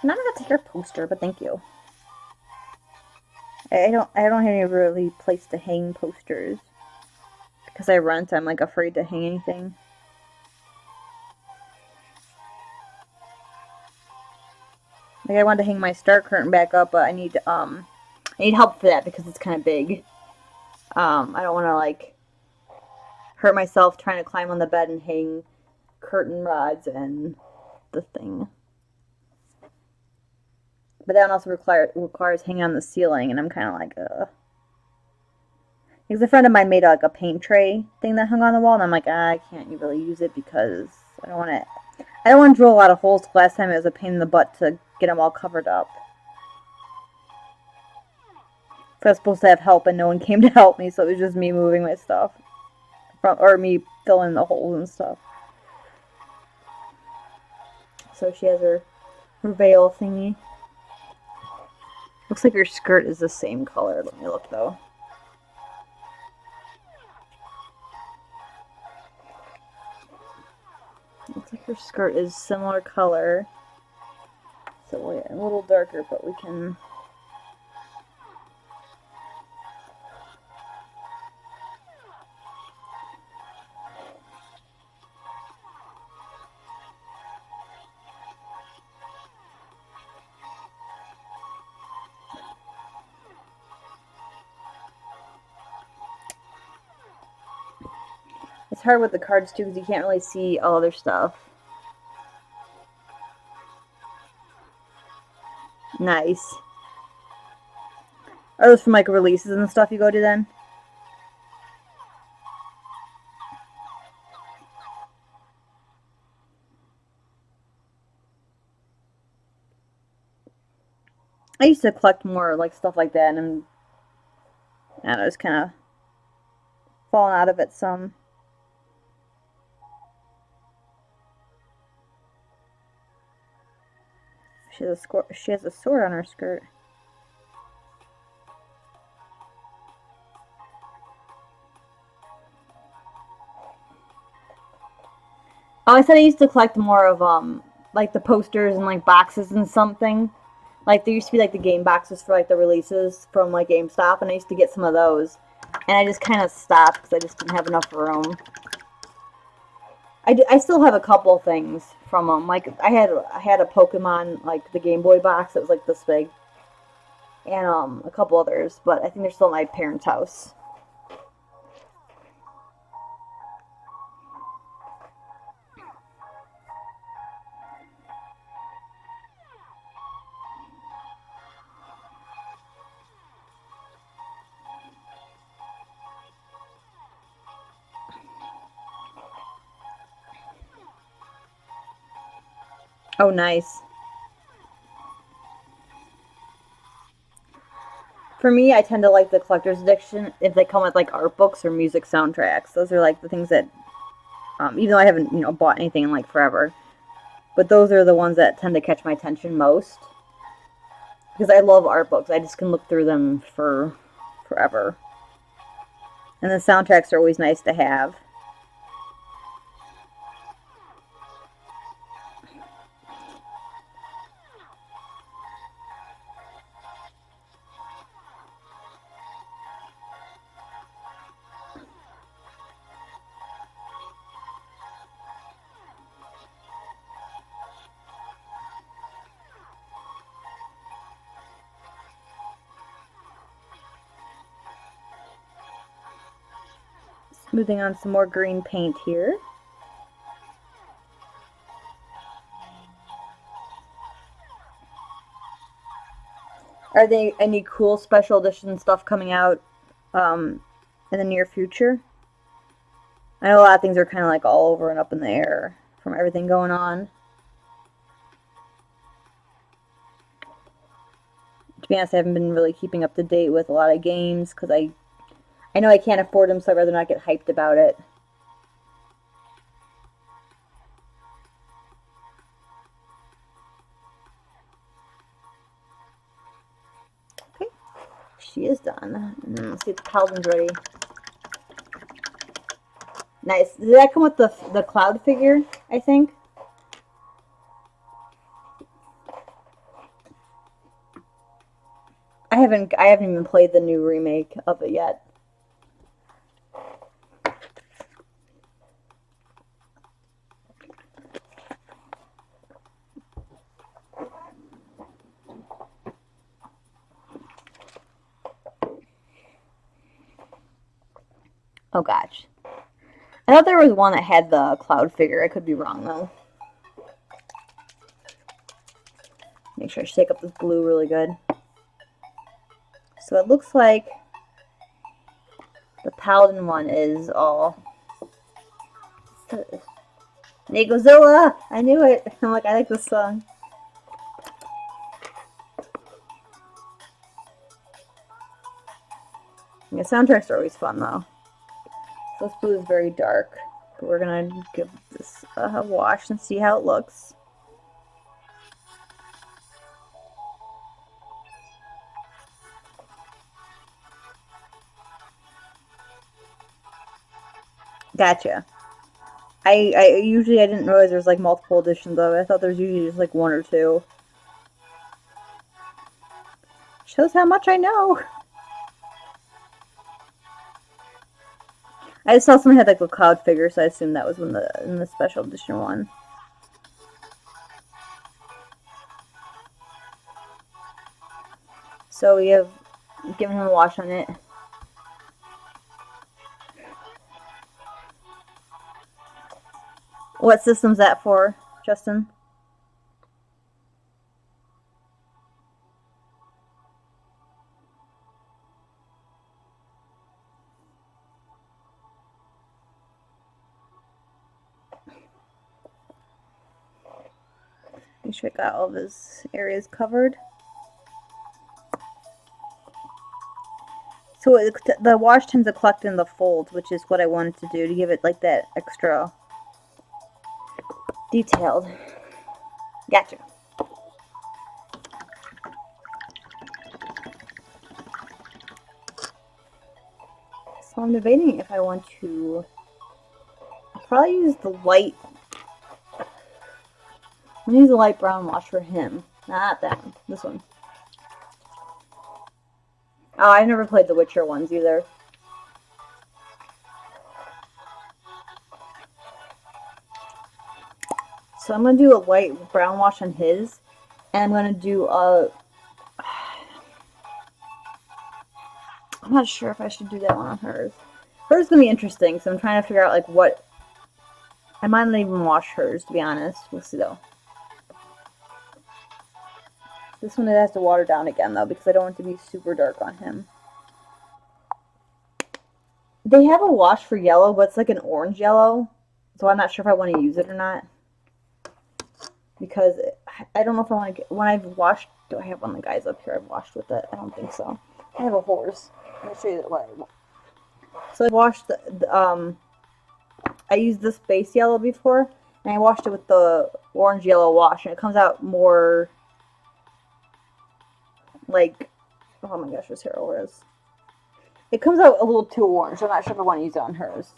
S1: I'm not gonna take your poster, but thank you. I don't have any really place to hang posters. Because I rent, I'm like afraid to hang anything. Like I wanted to hang my star curtain back up, but I need help for that because it's kind of big. I don't want to like hurt myself trying to climb on the bed and hang curtain rods and the thing. But that also requires hanging on the ceiling, and I'm kind of like, Because a friend of mine made like a paint tray thing that hung on the wall, and I'm like, I can't really use it because I don't want to drill a lot of holes. Last time it was a pain in the butt to get them all covered up. So I was supposed to have help, and no one came to help me, so it was just me moving my stuff. Or me filling the holes and stuff. So she has her veil thingy. Looks like your skirt is the same color. Let me look though. Looks like your skirt is similar color. So we're a little darker, but we can... It's hard with the cards too because you can't really see all other stuff. Nice. Are those from like releases and stuff you go to then? I used to collect more like stuff like that, and I don't know, it's kind of fallen out of it some. She has a sword on her skirt. Oh, I said I used to collect more of like the posters and like boxes and something. Like there used to be like the game boxes for like the releases from like GameStop, and I used to get some of those. And I just kind of stopped because I just didn't have enough room. I still have a couple things from them. Like I had a Pokemon like the Game Boy box that was like this big, and a couple others, but I think they're still at my parents' house. Oh, nice. For me, I tend to like the collector's edition if they come with like art books or music soundtracks. Those are like the things that, even though I haven't bought anything in like forever, but those are the ones that tend to catch my attention most because I love art books. I just can look through them for forever, and the soundtracks are always nice to have. Smoothing on some more green paint here. Are there any cool special edition stuff coming out in the near future? I know a lot of things are kind of like all over and up in the air from everything going on. To be honest, I haven't been really keeping up to date with a lot of games because I know I can't afford them, so I'd rather not get hyped about it. Okay, she is done. And then let's see if the Paladin's ready. Nice. Did that come with the cloud figure, I think? I haven't even played the new remake of it yet. Oh gosh. I thought there was one that had the cloud figure. I could be wrong though. Make sure I shake up this blue really good. So it looks like the Paladin one is all Negozilla! I knew it! I'm like, I like this song. Yeah, soundtracks are always fun though. So this blue is very dark. But we're gonna give this a wash and see how it looks. Gotcha. I usually I didn't realize there's like multiple editions of it. I thought there's usually just like one or two. Shows how much I know. I just saw someone had like a cloud figure, so I assumed that was in the special edition one. So we have given him a wash on it. What system's that for, Justin? Make sure I got all of his areas covered. So the wash tends to collect in the folds, which is what I wanted to do to give it like that extra detailed. Gotcha. So I'm debating if I want to probably use the light. I'm gonna use the light brown wash for him. Not that one. This one. Oh, I never played the Witcher ones either. So I'm gonna do a light brown wash on his, and I'm gonna do a. I'm not sure if I should do that one on hers. Hers is gonna be interesting, so I'm trying to figure out like what. I might not even wash hers, to be honest. We'll see though. This one it has to water down again though, because I don't want it to be super dark on him. They have a wash for yellow, but it's like an orange yellow, so I'm not sure if I want to use it or not. Because I don't know if I want to get, when I've washed, do I have one of the guys up here I've washed with it? I don't think so. I have a horse. Let me show you what I want. So I washed I used this base yellow before, and I washed it with the orange yellow wash, and it comes out more like, oh my gosh, this hair is. It comes out a little too orange, so I'm not sure if I want to use it on hers.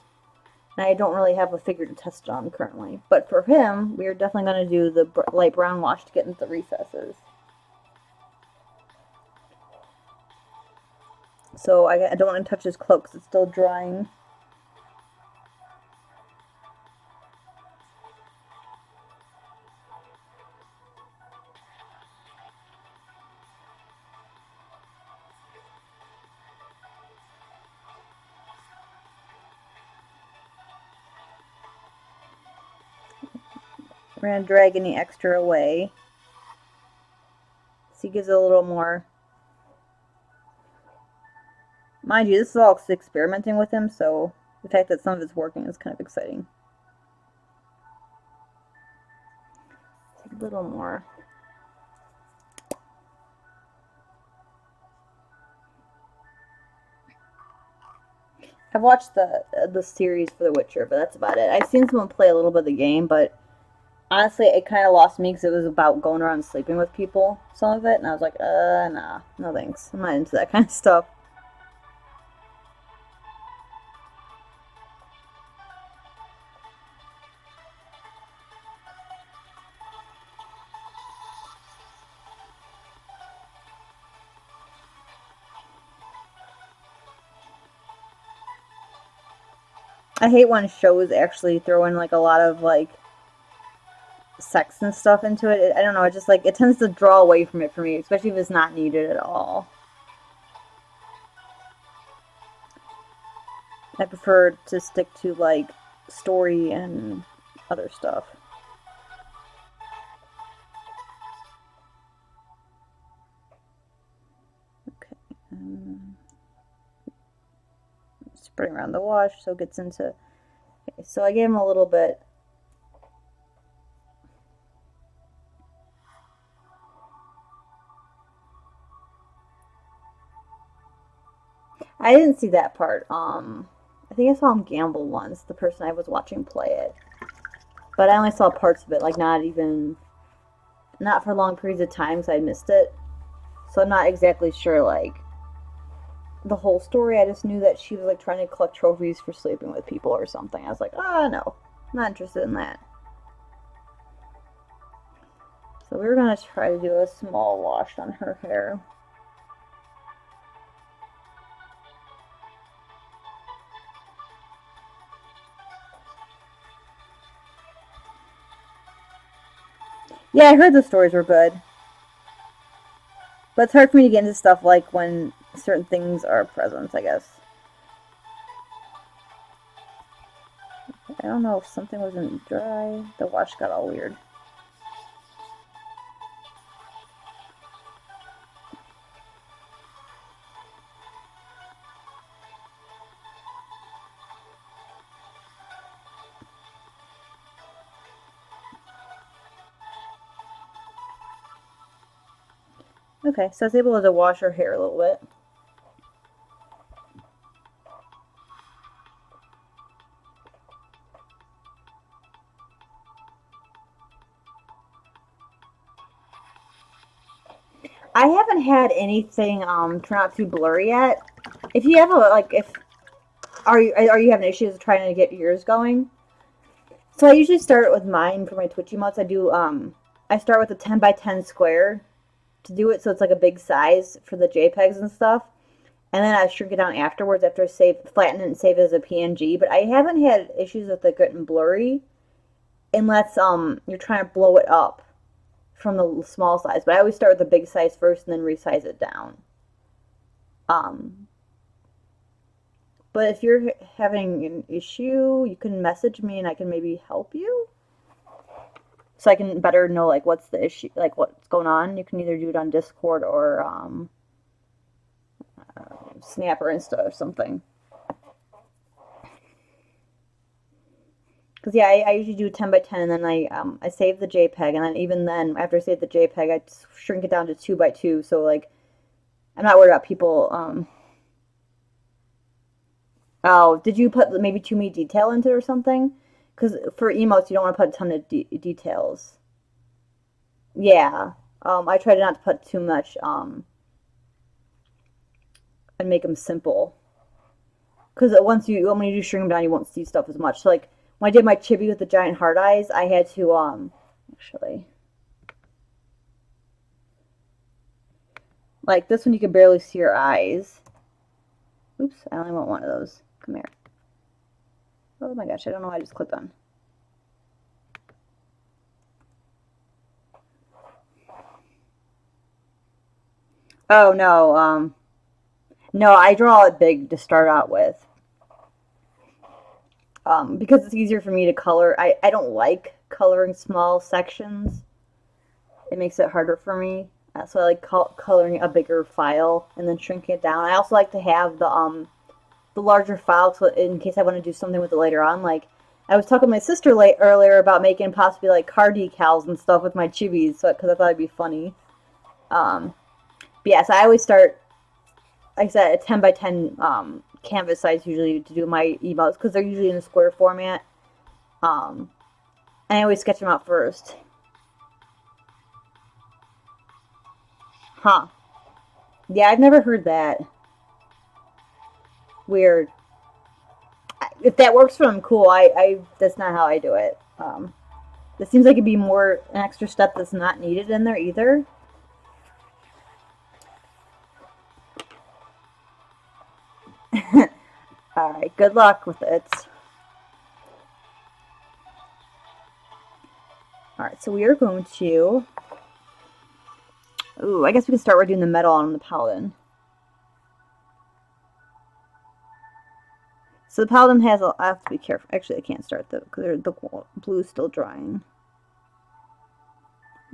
S1: And I don't really have a figure to test it on currently. But for him, we're definitely going to do the light brown wash to get into the recesses. So I don't want to touch his cloak because it's still drying. We're going to drag any extra away. So he gives it a little more. Mind you, this is all experimenting with him, so the fact that some of it's working is kind of exciting. Take a little more. I've watched the series for The Witcher, but that's about it. I've seen someone play a little bit of the game, but honestly, it kind of lost me because it was about going around sleeping with people, some of it, and I was like, nah, no thanks. I'm not into that kind of stuff. I hate when shows actually throw in like a lot of like sex and stuff into it. I don't know, it just like it tends to draw away from it for me, especially if it's not needed at all. I prefer to stick to like story and other stuff. Okay. Spreading around the wash so it gets into. Okay, so I gave him a little bit. I didn't see that part. I think I saw him gamble once. The person I was watching play it, but I only saw parts of it. Like not for long periods of time, because I missed it. So I'm not exactly sure like the whole story. I just knew that she was like trying to collect trophies for sleeping with people or something. I was like, no, not interested in that. So we were gonna try to do a small wash on her hair. Yeah, I heard the stories were good. But it's hard for me to get into stuff like when certain things are present, I guess. I don't know if something wasn't dry. The wash got all weird. Okay, so I was able to wash her hair a little bit. I haven't had anything turn out too blurry yet. If you have a like, if are you having issues trying to get yours going? So I usually start with mine for my Twitch emotes. I start with a 10 by 10 square to do it, so it's like a big size for the JPEGs and stuff. And then I shrink it down afterwards after I flatten it and save it as a PNG. But I haven't had issues with it getting blurry unless you're trying to blow it up from the small size. But I always start with the big size first and then resize it down. Um, but if you're having an issue, you can message me and I can maybe help you. So I can better know like what's the issue, like what's going on. You can either do it on Discord or Snap or Insta or something. Because yeah, I usually do 10 by 10 and then I save the JPEG, and then even then after I save the JPEG I shrink it down to 2 by 2, so like I'm not worried about people. Oh, did you put maybe too many detail into it or something? Because for emotes you don't want to put a ton of details. Yeah. I try not to put too much and make them simple. Because when you do shrink them down, you won't see stuff as much. So like when I did my chibi with the giant heart eyes, I had to actually, like this one you can barely see her eyes. Oops, I only want one of those. Come here. Oh my gosh, I don't know why I just clicked on. Oh no, no, I draw it big to start out with. Because it's easier for me to color. I don't like coloring small sections. It makes it harder for me. So I like coloring a bigger file and then shrinking it down. I also like to have the larger file so in case I want to do something with it later on. Like I was talking to my sister earlier about making possibly like car decals and stuff with my chibis, so because I thought it'd be funny. But yeah, so I always start, like I said, a 10 by 10 canvas size usually to do my emotes because they're usually in a square format. And I always sketch them out first. Huh. Yeah, I've never heard that. Weird. If that works for them, cool. That's not how I do it. This seems like it'd be more an extra step that's not needed in there either. Alright, good luck with it. Alright, so we are going to... Ooh, I guess we can start doing the metal on the Paladin. So the Paladin has I have to be careful. Actually, I can't start though because the blue's still drying.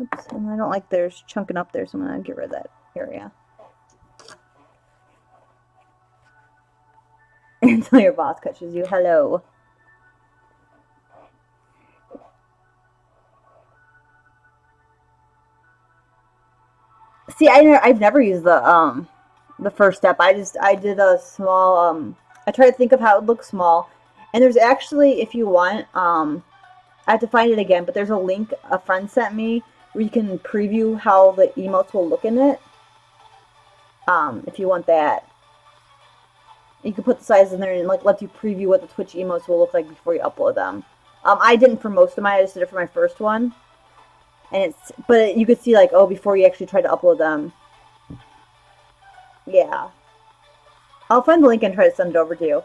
S1: Oops, and I don't like theirs chunking up there, so I'm going to get rid of that area. Until your boss catches you. Hello. See, I've never used the first step. I did a small I tried to think of how it would look small, and there's actually, if you want, I have to find it again, but there's a link a friend sent me where you can preview how the emotes will look in it. If you want that, you can put the size in there and like let you preview what the Twitch emotes will look like before you upload them. I didn't for most of mine. I just did it for my first one. And but you could see like, oh, before you actually try to upload them. Yeah. I'll find the link and try to send it over to you.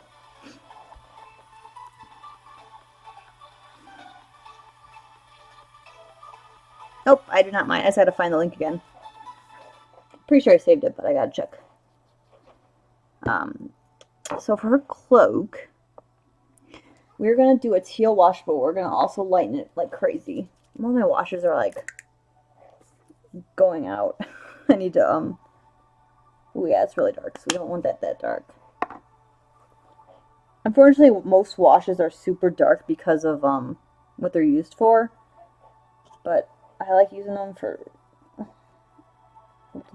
S1: Nope, I do not mind. I just had to find the link again. Pretty sure I saved it, but I gotta check. So for her cloak, we're gonna do a teal wash, but we're gonna also lighten it like crazy. All my washes are like going out. I need to oh yeah, it's really dark, so we don't want that dark. Unfortunately, most washes are super dark because of what they're used for. But I like using them for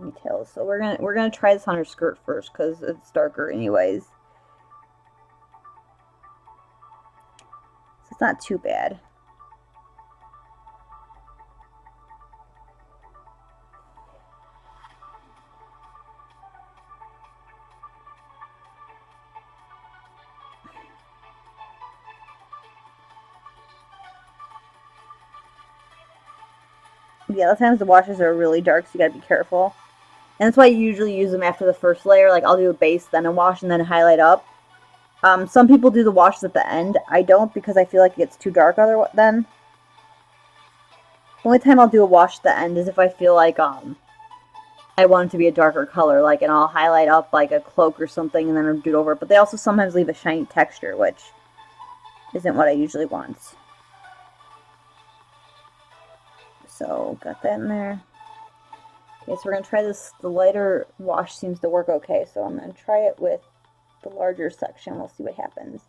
S1: details. So we're gonna try this on her skirt first because it's darker anyways. So it's not too bad. Yeah, a lot of times the washes are really dark, so you gotta be careful. And that's why you usually use them after the first layer. Like, I'll do a base, then a wash, and then highlight up. Some people do the washes at the end. I don't because I feel like it gets too dark then. The only time I'll do a wash at the end is if I feel like I want it to be a darker color, like, and I'll highlight up like a cloak or something and then I'll do it over. But they also sometimes leave a shiny texture, which isn't what I usually want. So, got that in there. Okay, so we're going to try this. The lighter wash seems to work okay, so I'm going to try it with the larger section. We'll see what happens.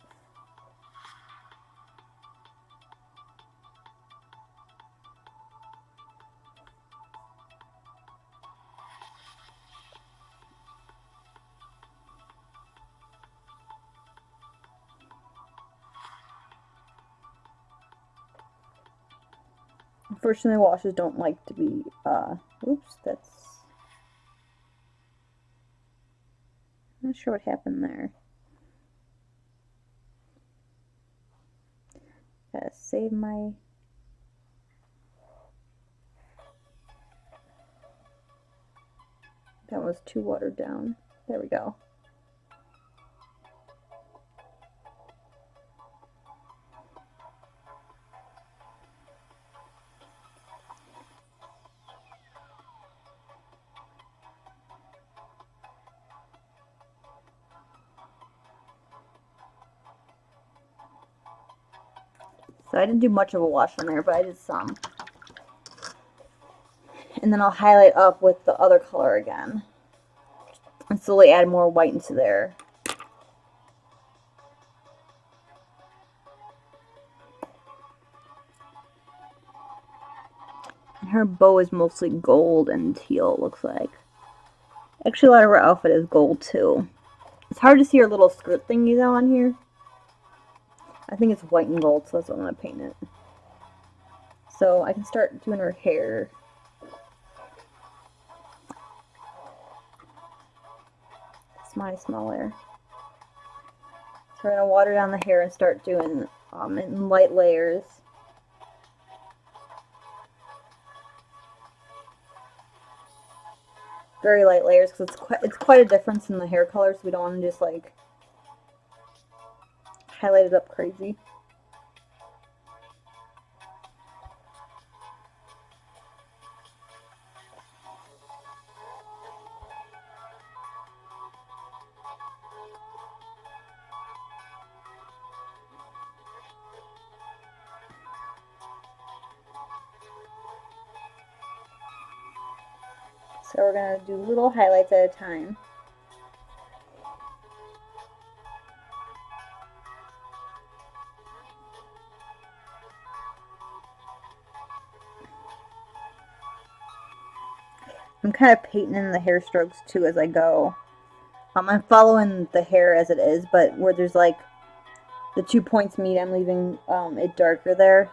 S1: Unfortunately, washes don't like to be, oops, that's, I'm not sure what happened there. Gotta save my, that was too watered down. There we go. So I didn't do much of a wash on there, but I did some. And then I'll highlight up with the other color again. And slowly add more white into there. And her bow is mostly gold and teal, it looks like. Actually, a lot of her outfit is gold, too. It's hard to see her little skirt thingies though on here. I think it's white and gold, so that's what I'm going to paint it. So I can start doing her hair. It's my small hair. So we're going to water down the hair and start doing in light layers. Very light layers, because it's quite a difference in the hair color, so we don't want to just like highlight it up crazy. So we're going to do little highlights at a time. I'm kind of painting in the hair strokes too as I go. I'm following the hair as it is, but where there's like the 2 points meet, I'm leaving it darker there.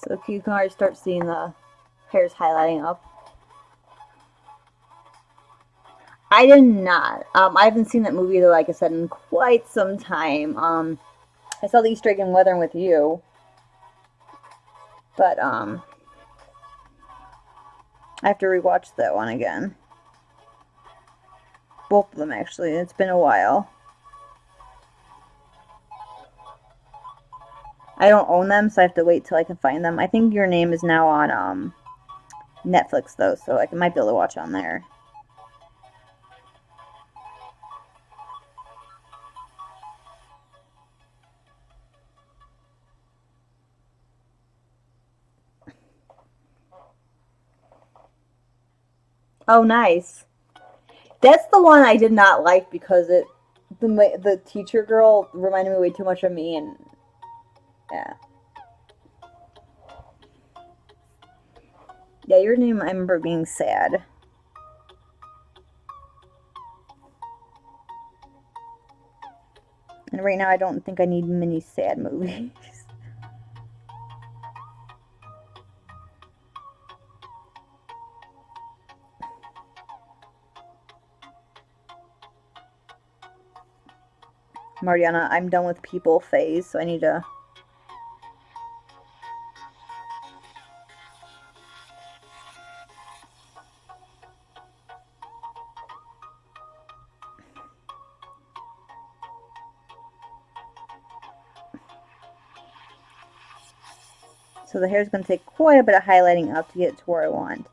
S1: So you can already start seeing the hairs highlighting up. I did not. I haven't seen that movie, though, like I said, in quite some time. I saw the Easter egg in Weathering with You. But, I have to rewatch that one again. Both of them, actually. It's been a while. I don't own them, so I have to wait till I can find them. I think Your Name is now on, Netflix, though, so I might be able to watch on there. Oh, nice. That's the one I did not like because the teacher girl reminded me way too much of me, and yeah. Yeah, Your Name, I remember being sad. And right now I don't think I need many sad movies. Mariana, I'm done with people phase, so I need to... So the hair's going to take quite a bit of highlighting up to get it to where I want.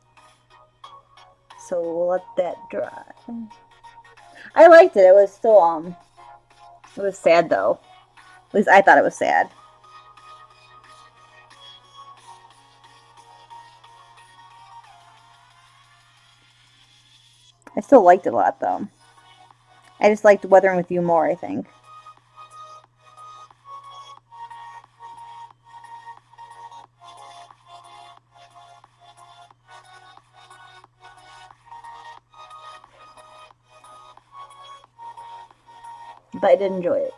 S1: So we'll let that dry. I liked it. It was still, it was sad though. At least I thought it was sad. I still liked it a lot though. I just liked Weathering with You more, I think. But I did enjoy it.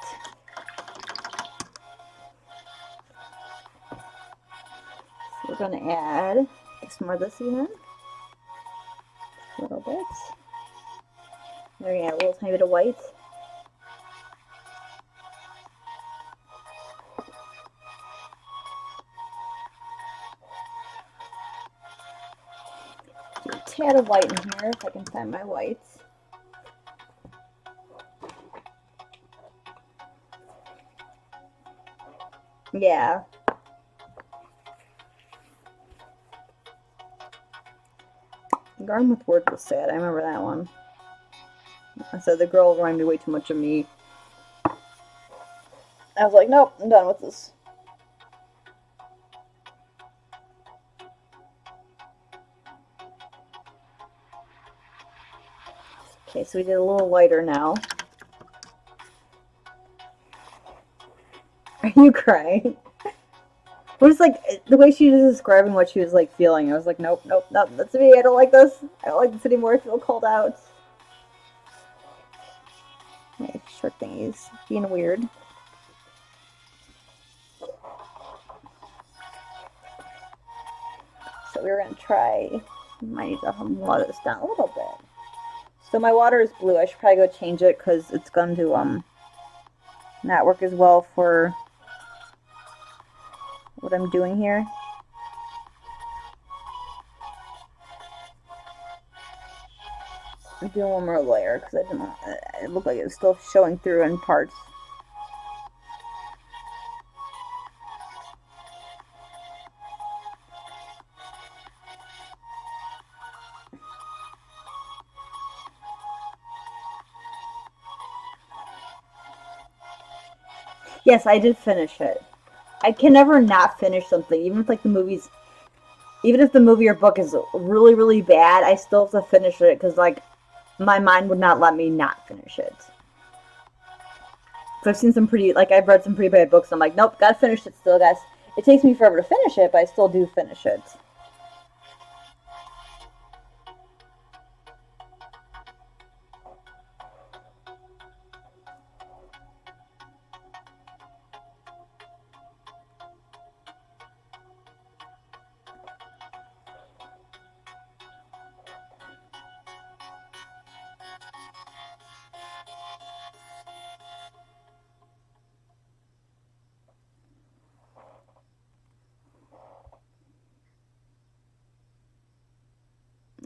S1: So we're going to add some more of this again. A little bit. We're going to add a little tiny bit of white. A tad of white in here if I can find my whites. Yeah. Garden with Words was sad. I remember that one. I said the girl reminded me way too much of me. I was like, nope, I'm done with this. Okay, so we did a little lighter now. Are you crying? It was like the way she was describing what she was like feeling. I was like, nope, nope, nope, that's me. I don't like this. I don't like this anymore. I feel called out. Okay, short thingies being weird. So we're gonna try. Might need to water this down a little bit. So my water is blue. I should probably go change it because it's going to not work as well for what I'm doing here. I'm doing one more layer because I didn't. It looked like it was still showing through in parts. Yes, I did finish it. I can never not finish something, even if like the movies, even if the movie or book is really really bad, I still have to finish it because like my mind would not let me not finish it. So I've seen some pretty, like I've read some pretty bad books. And I'm like, nope, gotta finish it still, guys. It takes me forever to finish it, but I still do finish it.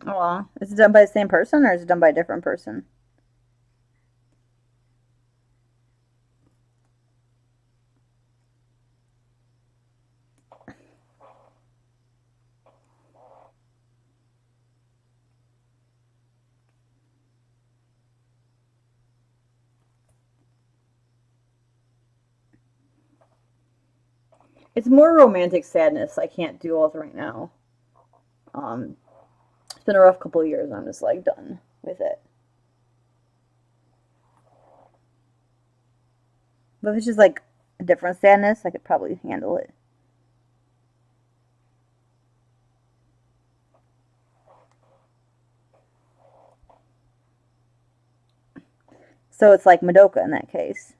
S1: Oh, is it done by the same person or is it done by a different person? It's more romantic sadness. I can't do all right now. It's been a rough couple of years. I'm just like done with it. But if it's just like a different sadness, I could probably handle it. So it's like Madoka in that case.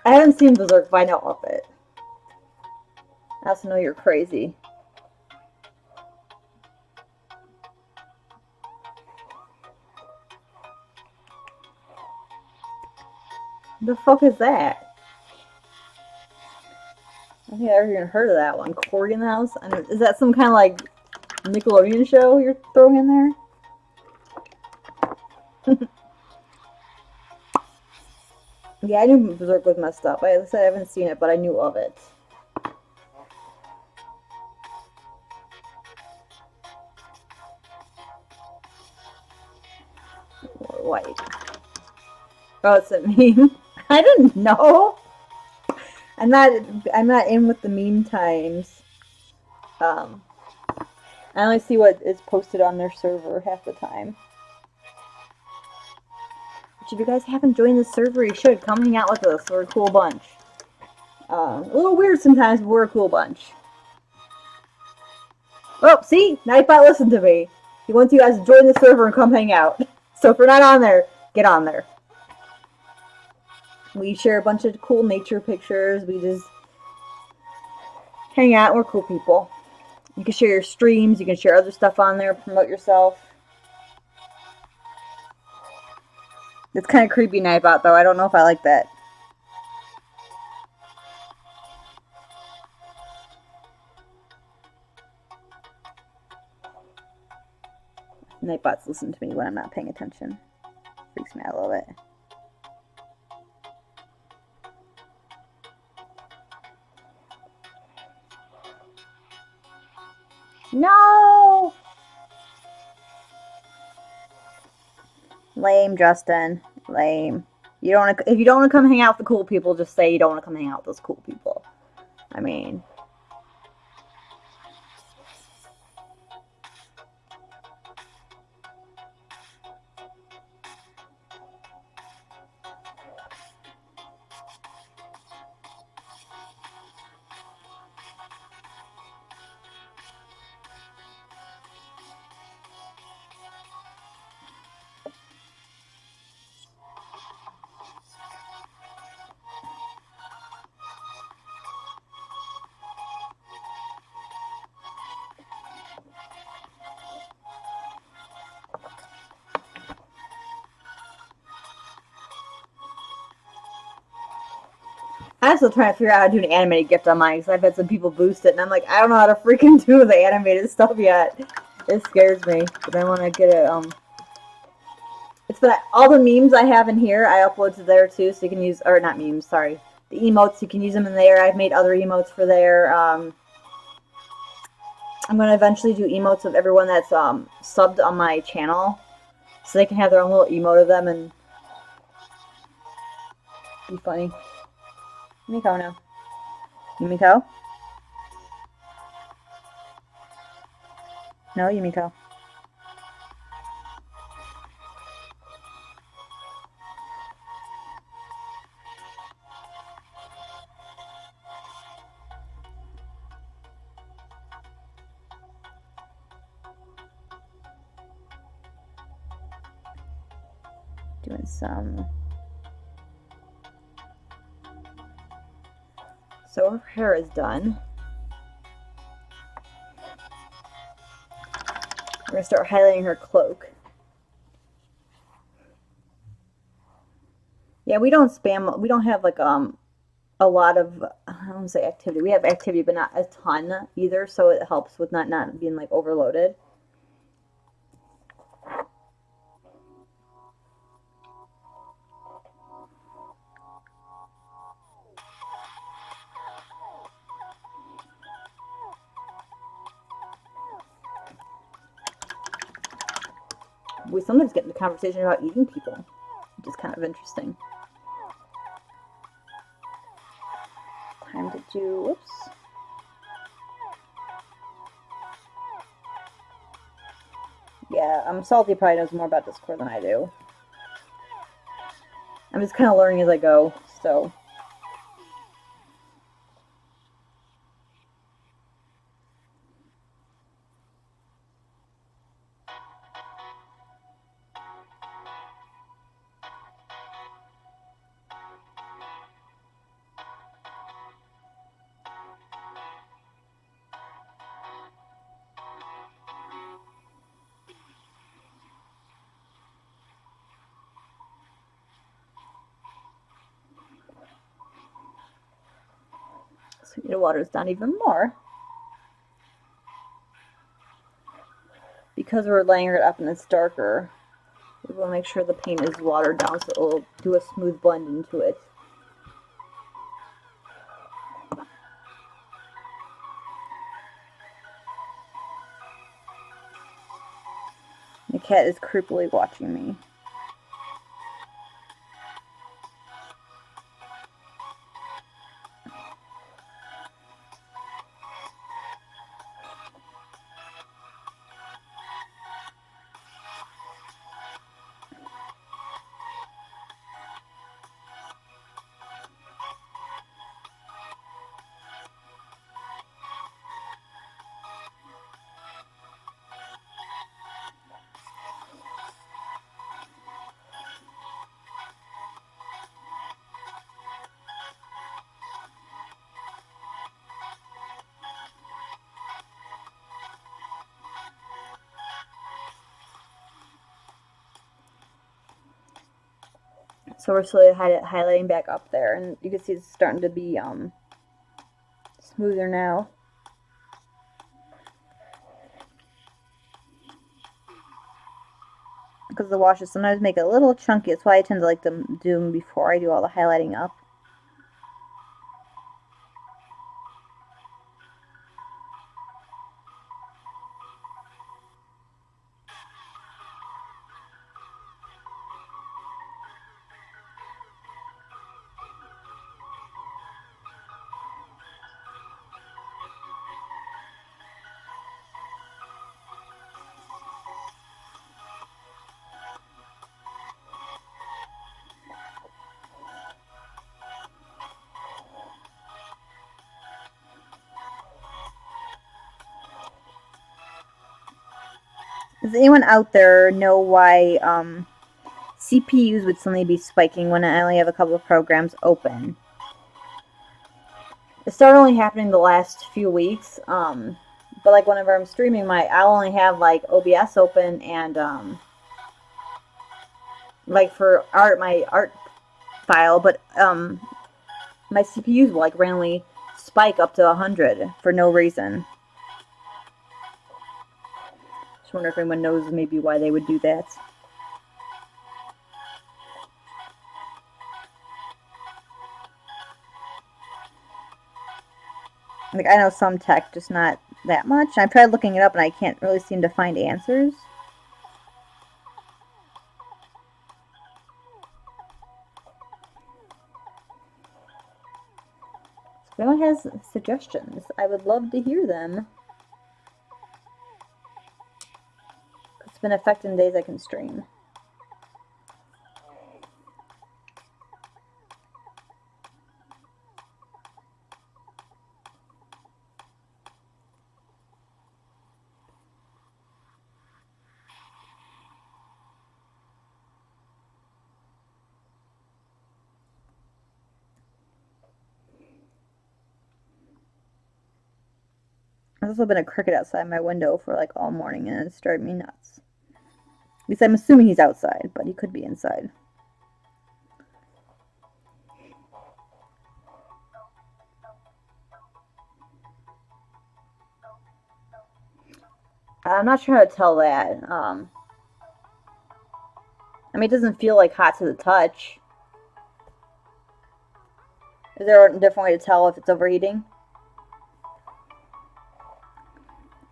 S1: I haven't seen Berserk, but I know of it. I also know you're crazy. The fuck is that? I think I've even heard of that one. Corgi in the House? Is that some kind of like Nickelodeon show you're throwing in there? Yeah, I knew Berserk was messed up. I said I haven't seen it, but I knew of it. White. Oh, it's a meme. I didn't know. I'm not in with the meme times. I only see what is posted on their server half the time. If you guys haven't joined the server, you should. Come hang out with us. We're a cool bunch. A little weird sometimes, but we're a cool bunch. Oh, see? Nightbot listened to me. He wants you guys to join the server and come hang out. So if you're not on there, get on there. We share a bunch of cool nature pictures. We just hang out. We're cool people. You can share your streams. You can share other stuff on there. Promote yourself. It's kind of creepy, Nightbot, though. I don't know if I like that. Nightbots listen to me when I'm not paying attention. Freaks me out a little bit. No! Lame, Justin. Lame. You don't wanna, if you don't want to come hang out with the cool people, just say you don't want to come hang out with those cool people. I mean... I'm still trying to figure out how to do an animated gift on mine, because I've had some people boost it, and I'm like, I don't know how to freaking do the animated stuff yet. It scares me, but I want to get it, It's been, all the memes I have in here, I upload to there, too, so you can use, or not memes, sorry. The emotes, you can use them in there. I've made other emotes for there. I'm going to eventually do emotes of everyone that's, subbed on my channel, so they can have their own little emote of them, and be funny. Yumiko now. Yumiko? No, Yumiko. Doing some... So her hair is done. We're gonna start highlighting her cloak. Yeah, we don't spam. We don't have like a lot of, I don't want to say activity. We have activity, but not a ton either. So it helps with not being like overloaded. We sometimes get into conversation about eating people, which is kind of interesting. Time to do, whoops. Yeah, Salty probably knows more about Discord than I do. I'm just kind of learning as I go, so. So the water's down even more. Because we're laying it up and it's darker, we will make sure the paint is watered down so it'll do a smooth blend into it. The cat is creepily watching me. So we're slowly highlighting back up there, and you can see it's starting to be smoother now. Because the washes sometimes make it a little chunky. That's why I tend to like to do them before I do all the highlighting up. Does anyone out there know why CPUs would suddenly be spiking when I only have a couple of programs open? It started only happening the last few weeks, but like whenever I'm streaming, I'll only have like OBS open and like for my art file, but my CPUs will like randomly spike up to 100 for no reason. Just wonder if anyone knows maybe why they would do that. Like, I know some tech, just not that much. I've tried looking it up and I can't really seem to find answers. So if anyone has suggestions, I would love to hear them. It's been affecting days I can stream. There's also been a cricket outside my window for like all morning and it's driving me nuts. At least I'm assuming he's outside, but he could be inside. I'm not sure how to tell that. I mean, it doesn't feel like hot to the touch. Is there a different way to tell if it's overheating?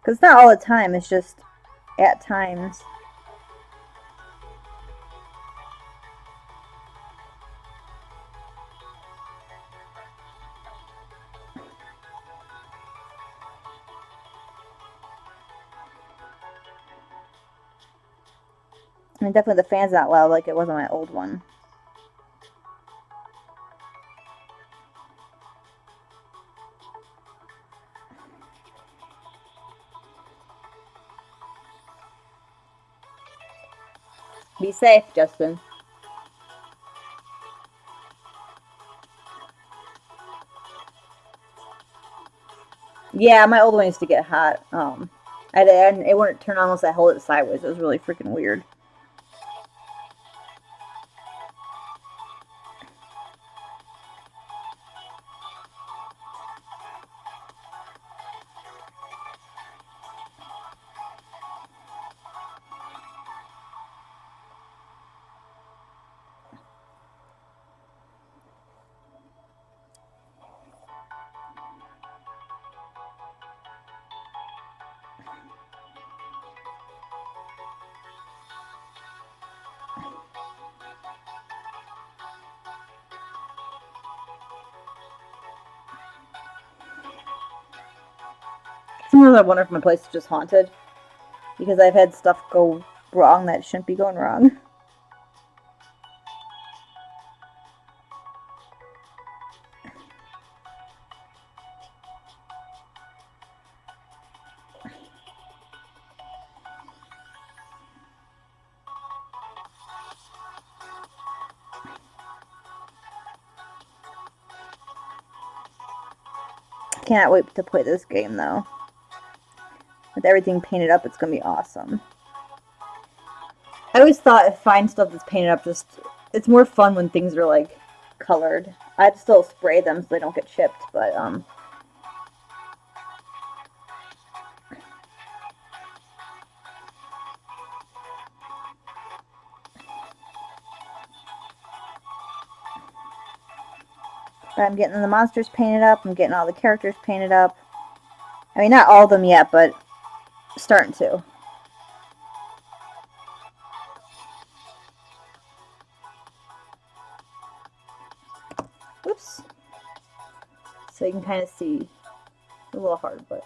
S1: Because it's not all the time, it's just at times. I mean, definitely the fan's not loud like it was on my old one. Be safe, Justin. Yeah, my old one used to get hot. It wouldn't turn on unless I hold it sideways. It was really freaking weird. Sometimes I wonder if my place is just haunted. Because I've had stuff go wrong that shouldn't be going wrong. Can't wait to play this game though. With everything painted up, it's gonna be awesome. I always thought if find stuff that's painted up just It's more fun when things are like colored. I'd still spray them so they don't get chipped, but I'm getting the monsters painted up. I'm getting all the characters painted up. I mean, not all of them yet, but starting to. Oops. So you can kind of see. It's a little hard, but.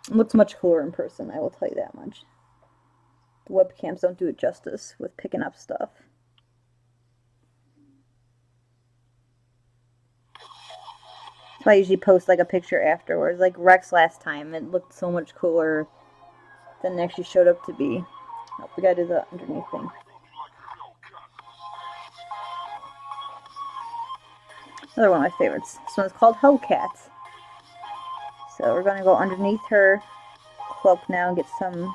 S1: It looks much cooler in person, I will tell you that much. The webcams don't do it justice with picking up stuff. That's why I usually post like a picture afterwards. Like Rex last time, it looked so much cooler than it actually showed up to be. Oh, we gotta do the underneath thing. Another one of my favorites. This one's called Hellcat. So we're gonna go underneath her cloak now and get some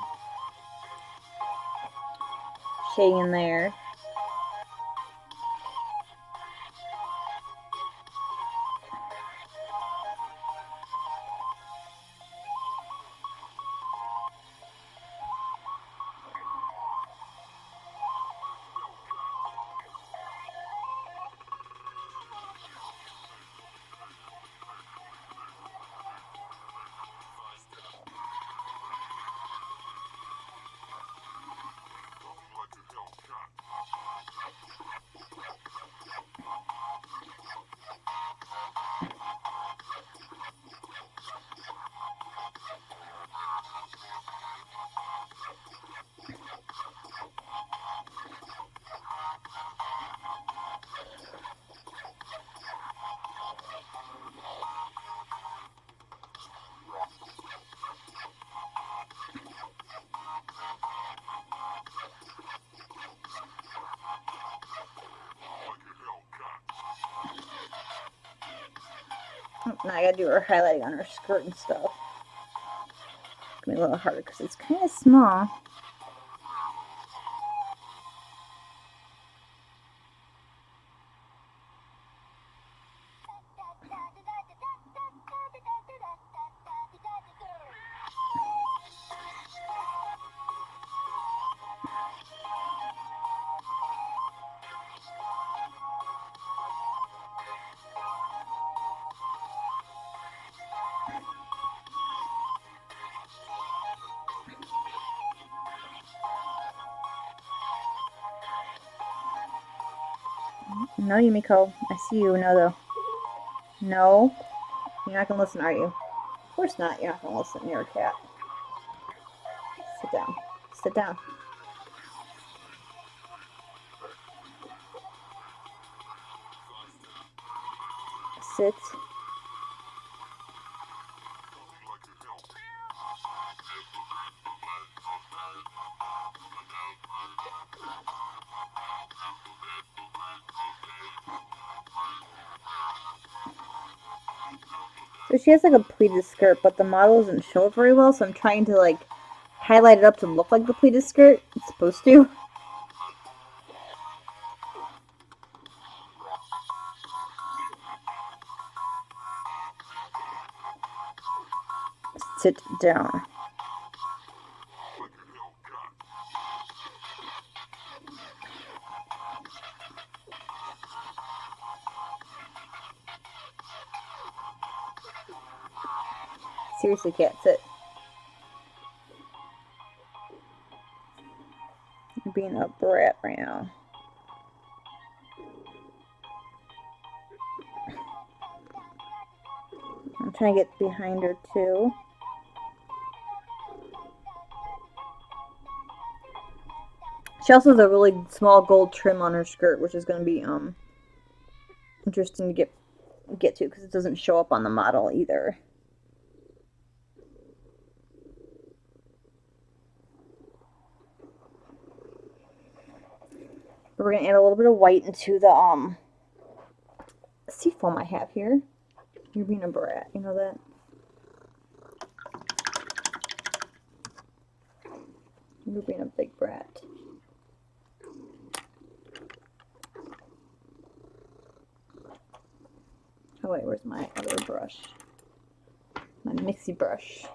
S1: shading in there. Now I gotta do her highlighting on her skirt and stuff. It's gonna be a little harder because it's kind of small. No, Yumiko. I see you. No, though. No. You're not gonna listen, are you? Of course not. You're not gonna listen. You're a cat. Sit down. Sit down. Sit. So she has like a pleated skirt, but the model doesn't show it very well, so I'm trying to like highlight it up to look like the pleated skirt. It's supposed to. Sit down. Seriously, cat, sit. You're being a brat right now. I'm trying to get behind her too. She also has a really small gold trim on her skirt, which is going to be interesting to get to because it doesn't show up on the model either. We're going to add a little bit of white into the seafoam I have here. You're being a brat, you know that? You're being a big brat. Oh wait, where's my other brush? My mixie brush.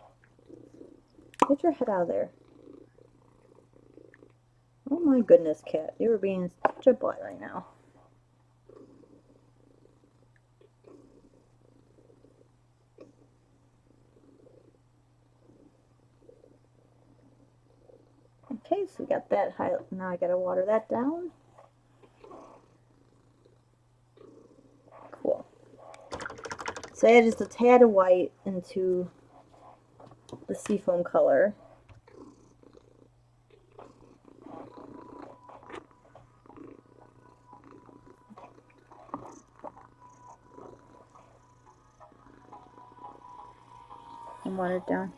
S1: Get your head out of there. Oh my goodness, cat. You were being such a butt right now. Okay, so we got that highlight. Now I gotta water that down. Cool. So I add just a tad of white into the seafoam color. And water it down.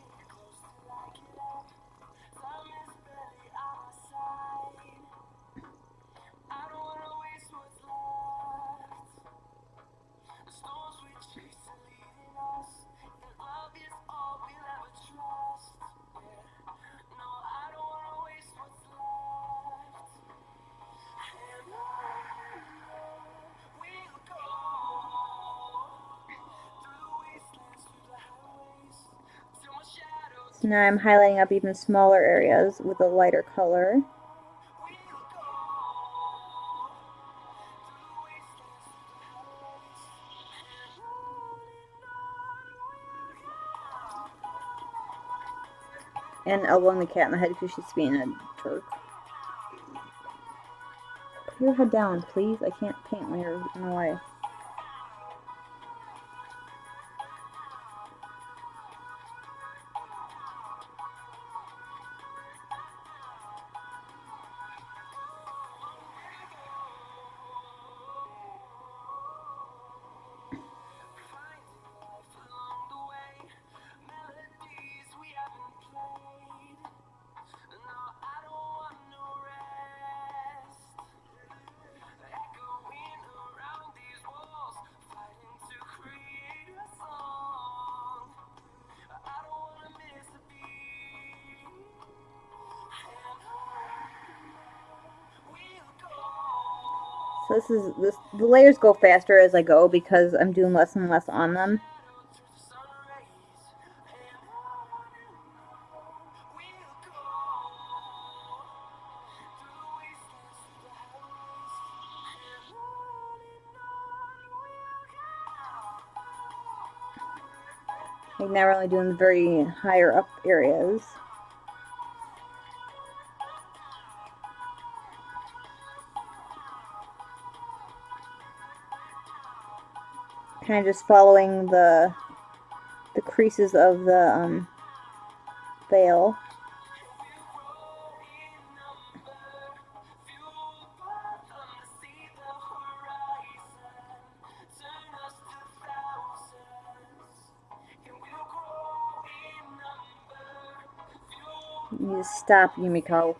S1: So now I'm highlighting up even smaller areas with a lighter color. And elbowing the cat in the head because she's being a jerk. Put your head down, please. I can't paint when you're in the way. So the layers go faster as I go because I'm doing less and less on them. Like now we're only doing the very higher up areas. Kind of just following the creases of the veil. You stop, Yumiko.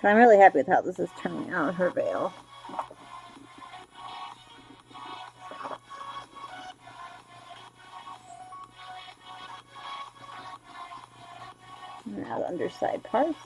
S1: So I'm really happy with how this is turning out, her veil. Now the underside parts.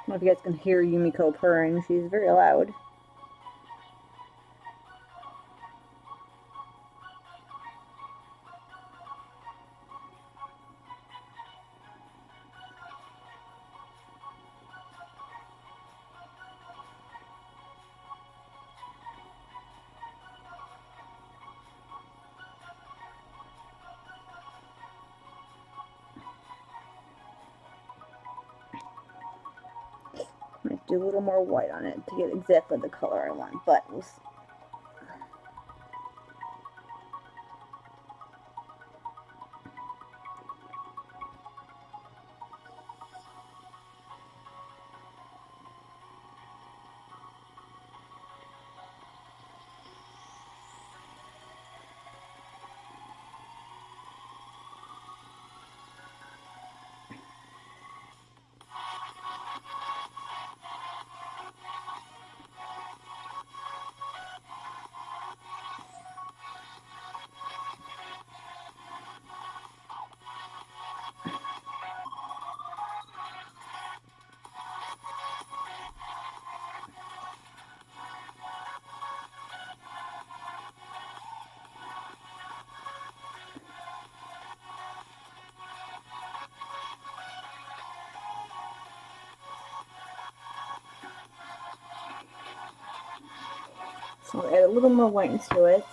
S1: I don't know if you guys can hear Yumiko purring. She's very loud. I have to do a little more white on it to get exactly the color I want, but we'll see. So I'll add a little more white into it.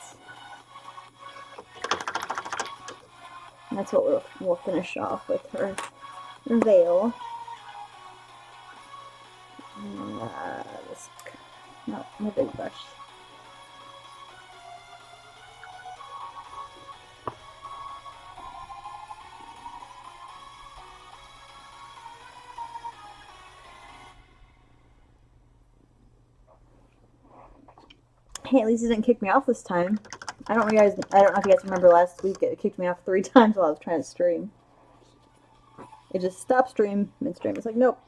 S1: And that's what we'll finish off with her veil. And, no, my big brush. Hey, at least it didn't kick me off this time. I don't know if you guys remember last week it kicked me off 3 times while I was trying to stream. It just stopped stream midstream. It's like, nope.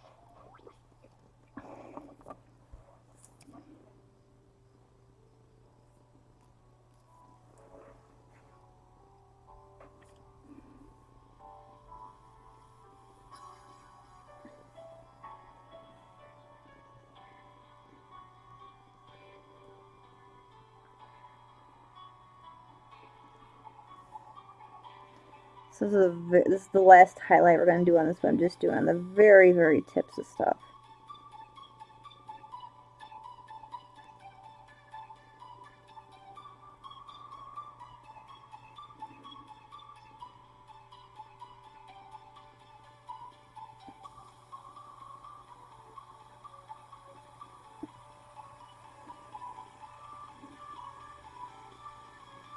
S1: So this is the last highlight we're going to do on this, but I'm just doing on the very, very tips of stuff.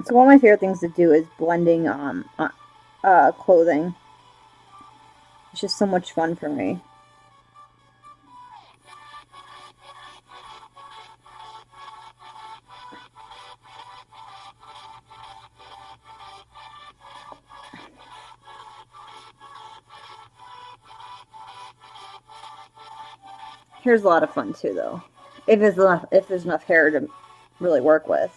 S1: So one of my favorite things to do is blending clothing. It's just so much fun for me. Hair's a lot of fun too, though. If there's enough hair to really work with.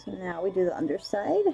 S1: So now we do the underside.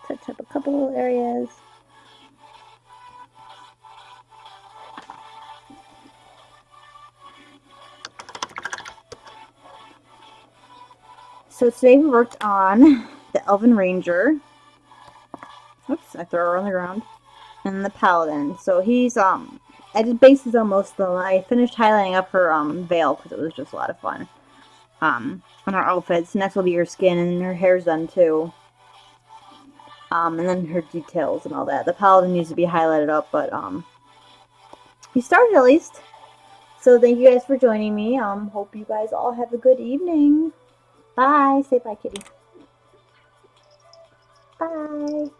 S1: Touch up a couple little areas. So today we worked on the Elven Ranger. Oops, I threw her on the ground. And the Paladin. So he's, I did bases on most of them. I finished highlighting up her, veil because it was just a lot of fun. On her outfits. Next will be her skin, and her hair's done too. And then her details and all that. The Paladin needs to be highlighted up, but, he started at least. So thank you guys for joining me. Hope you guys all have a good evening. Bye. Say bye, kitty. Bye.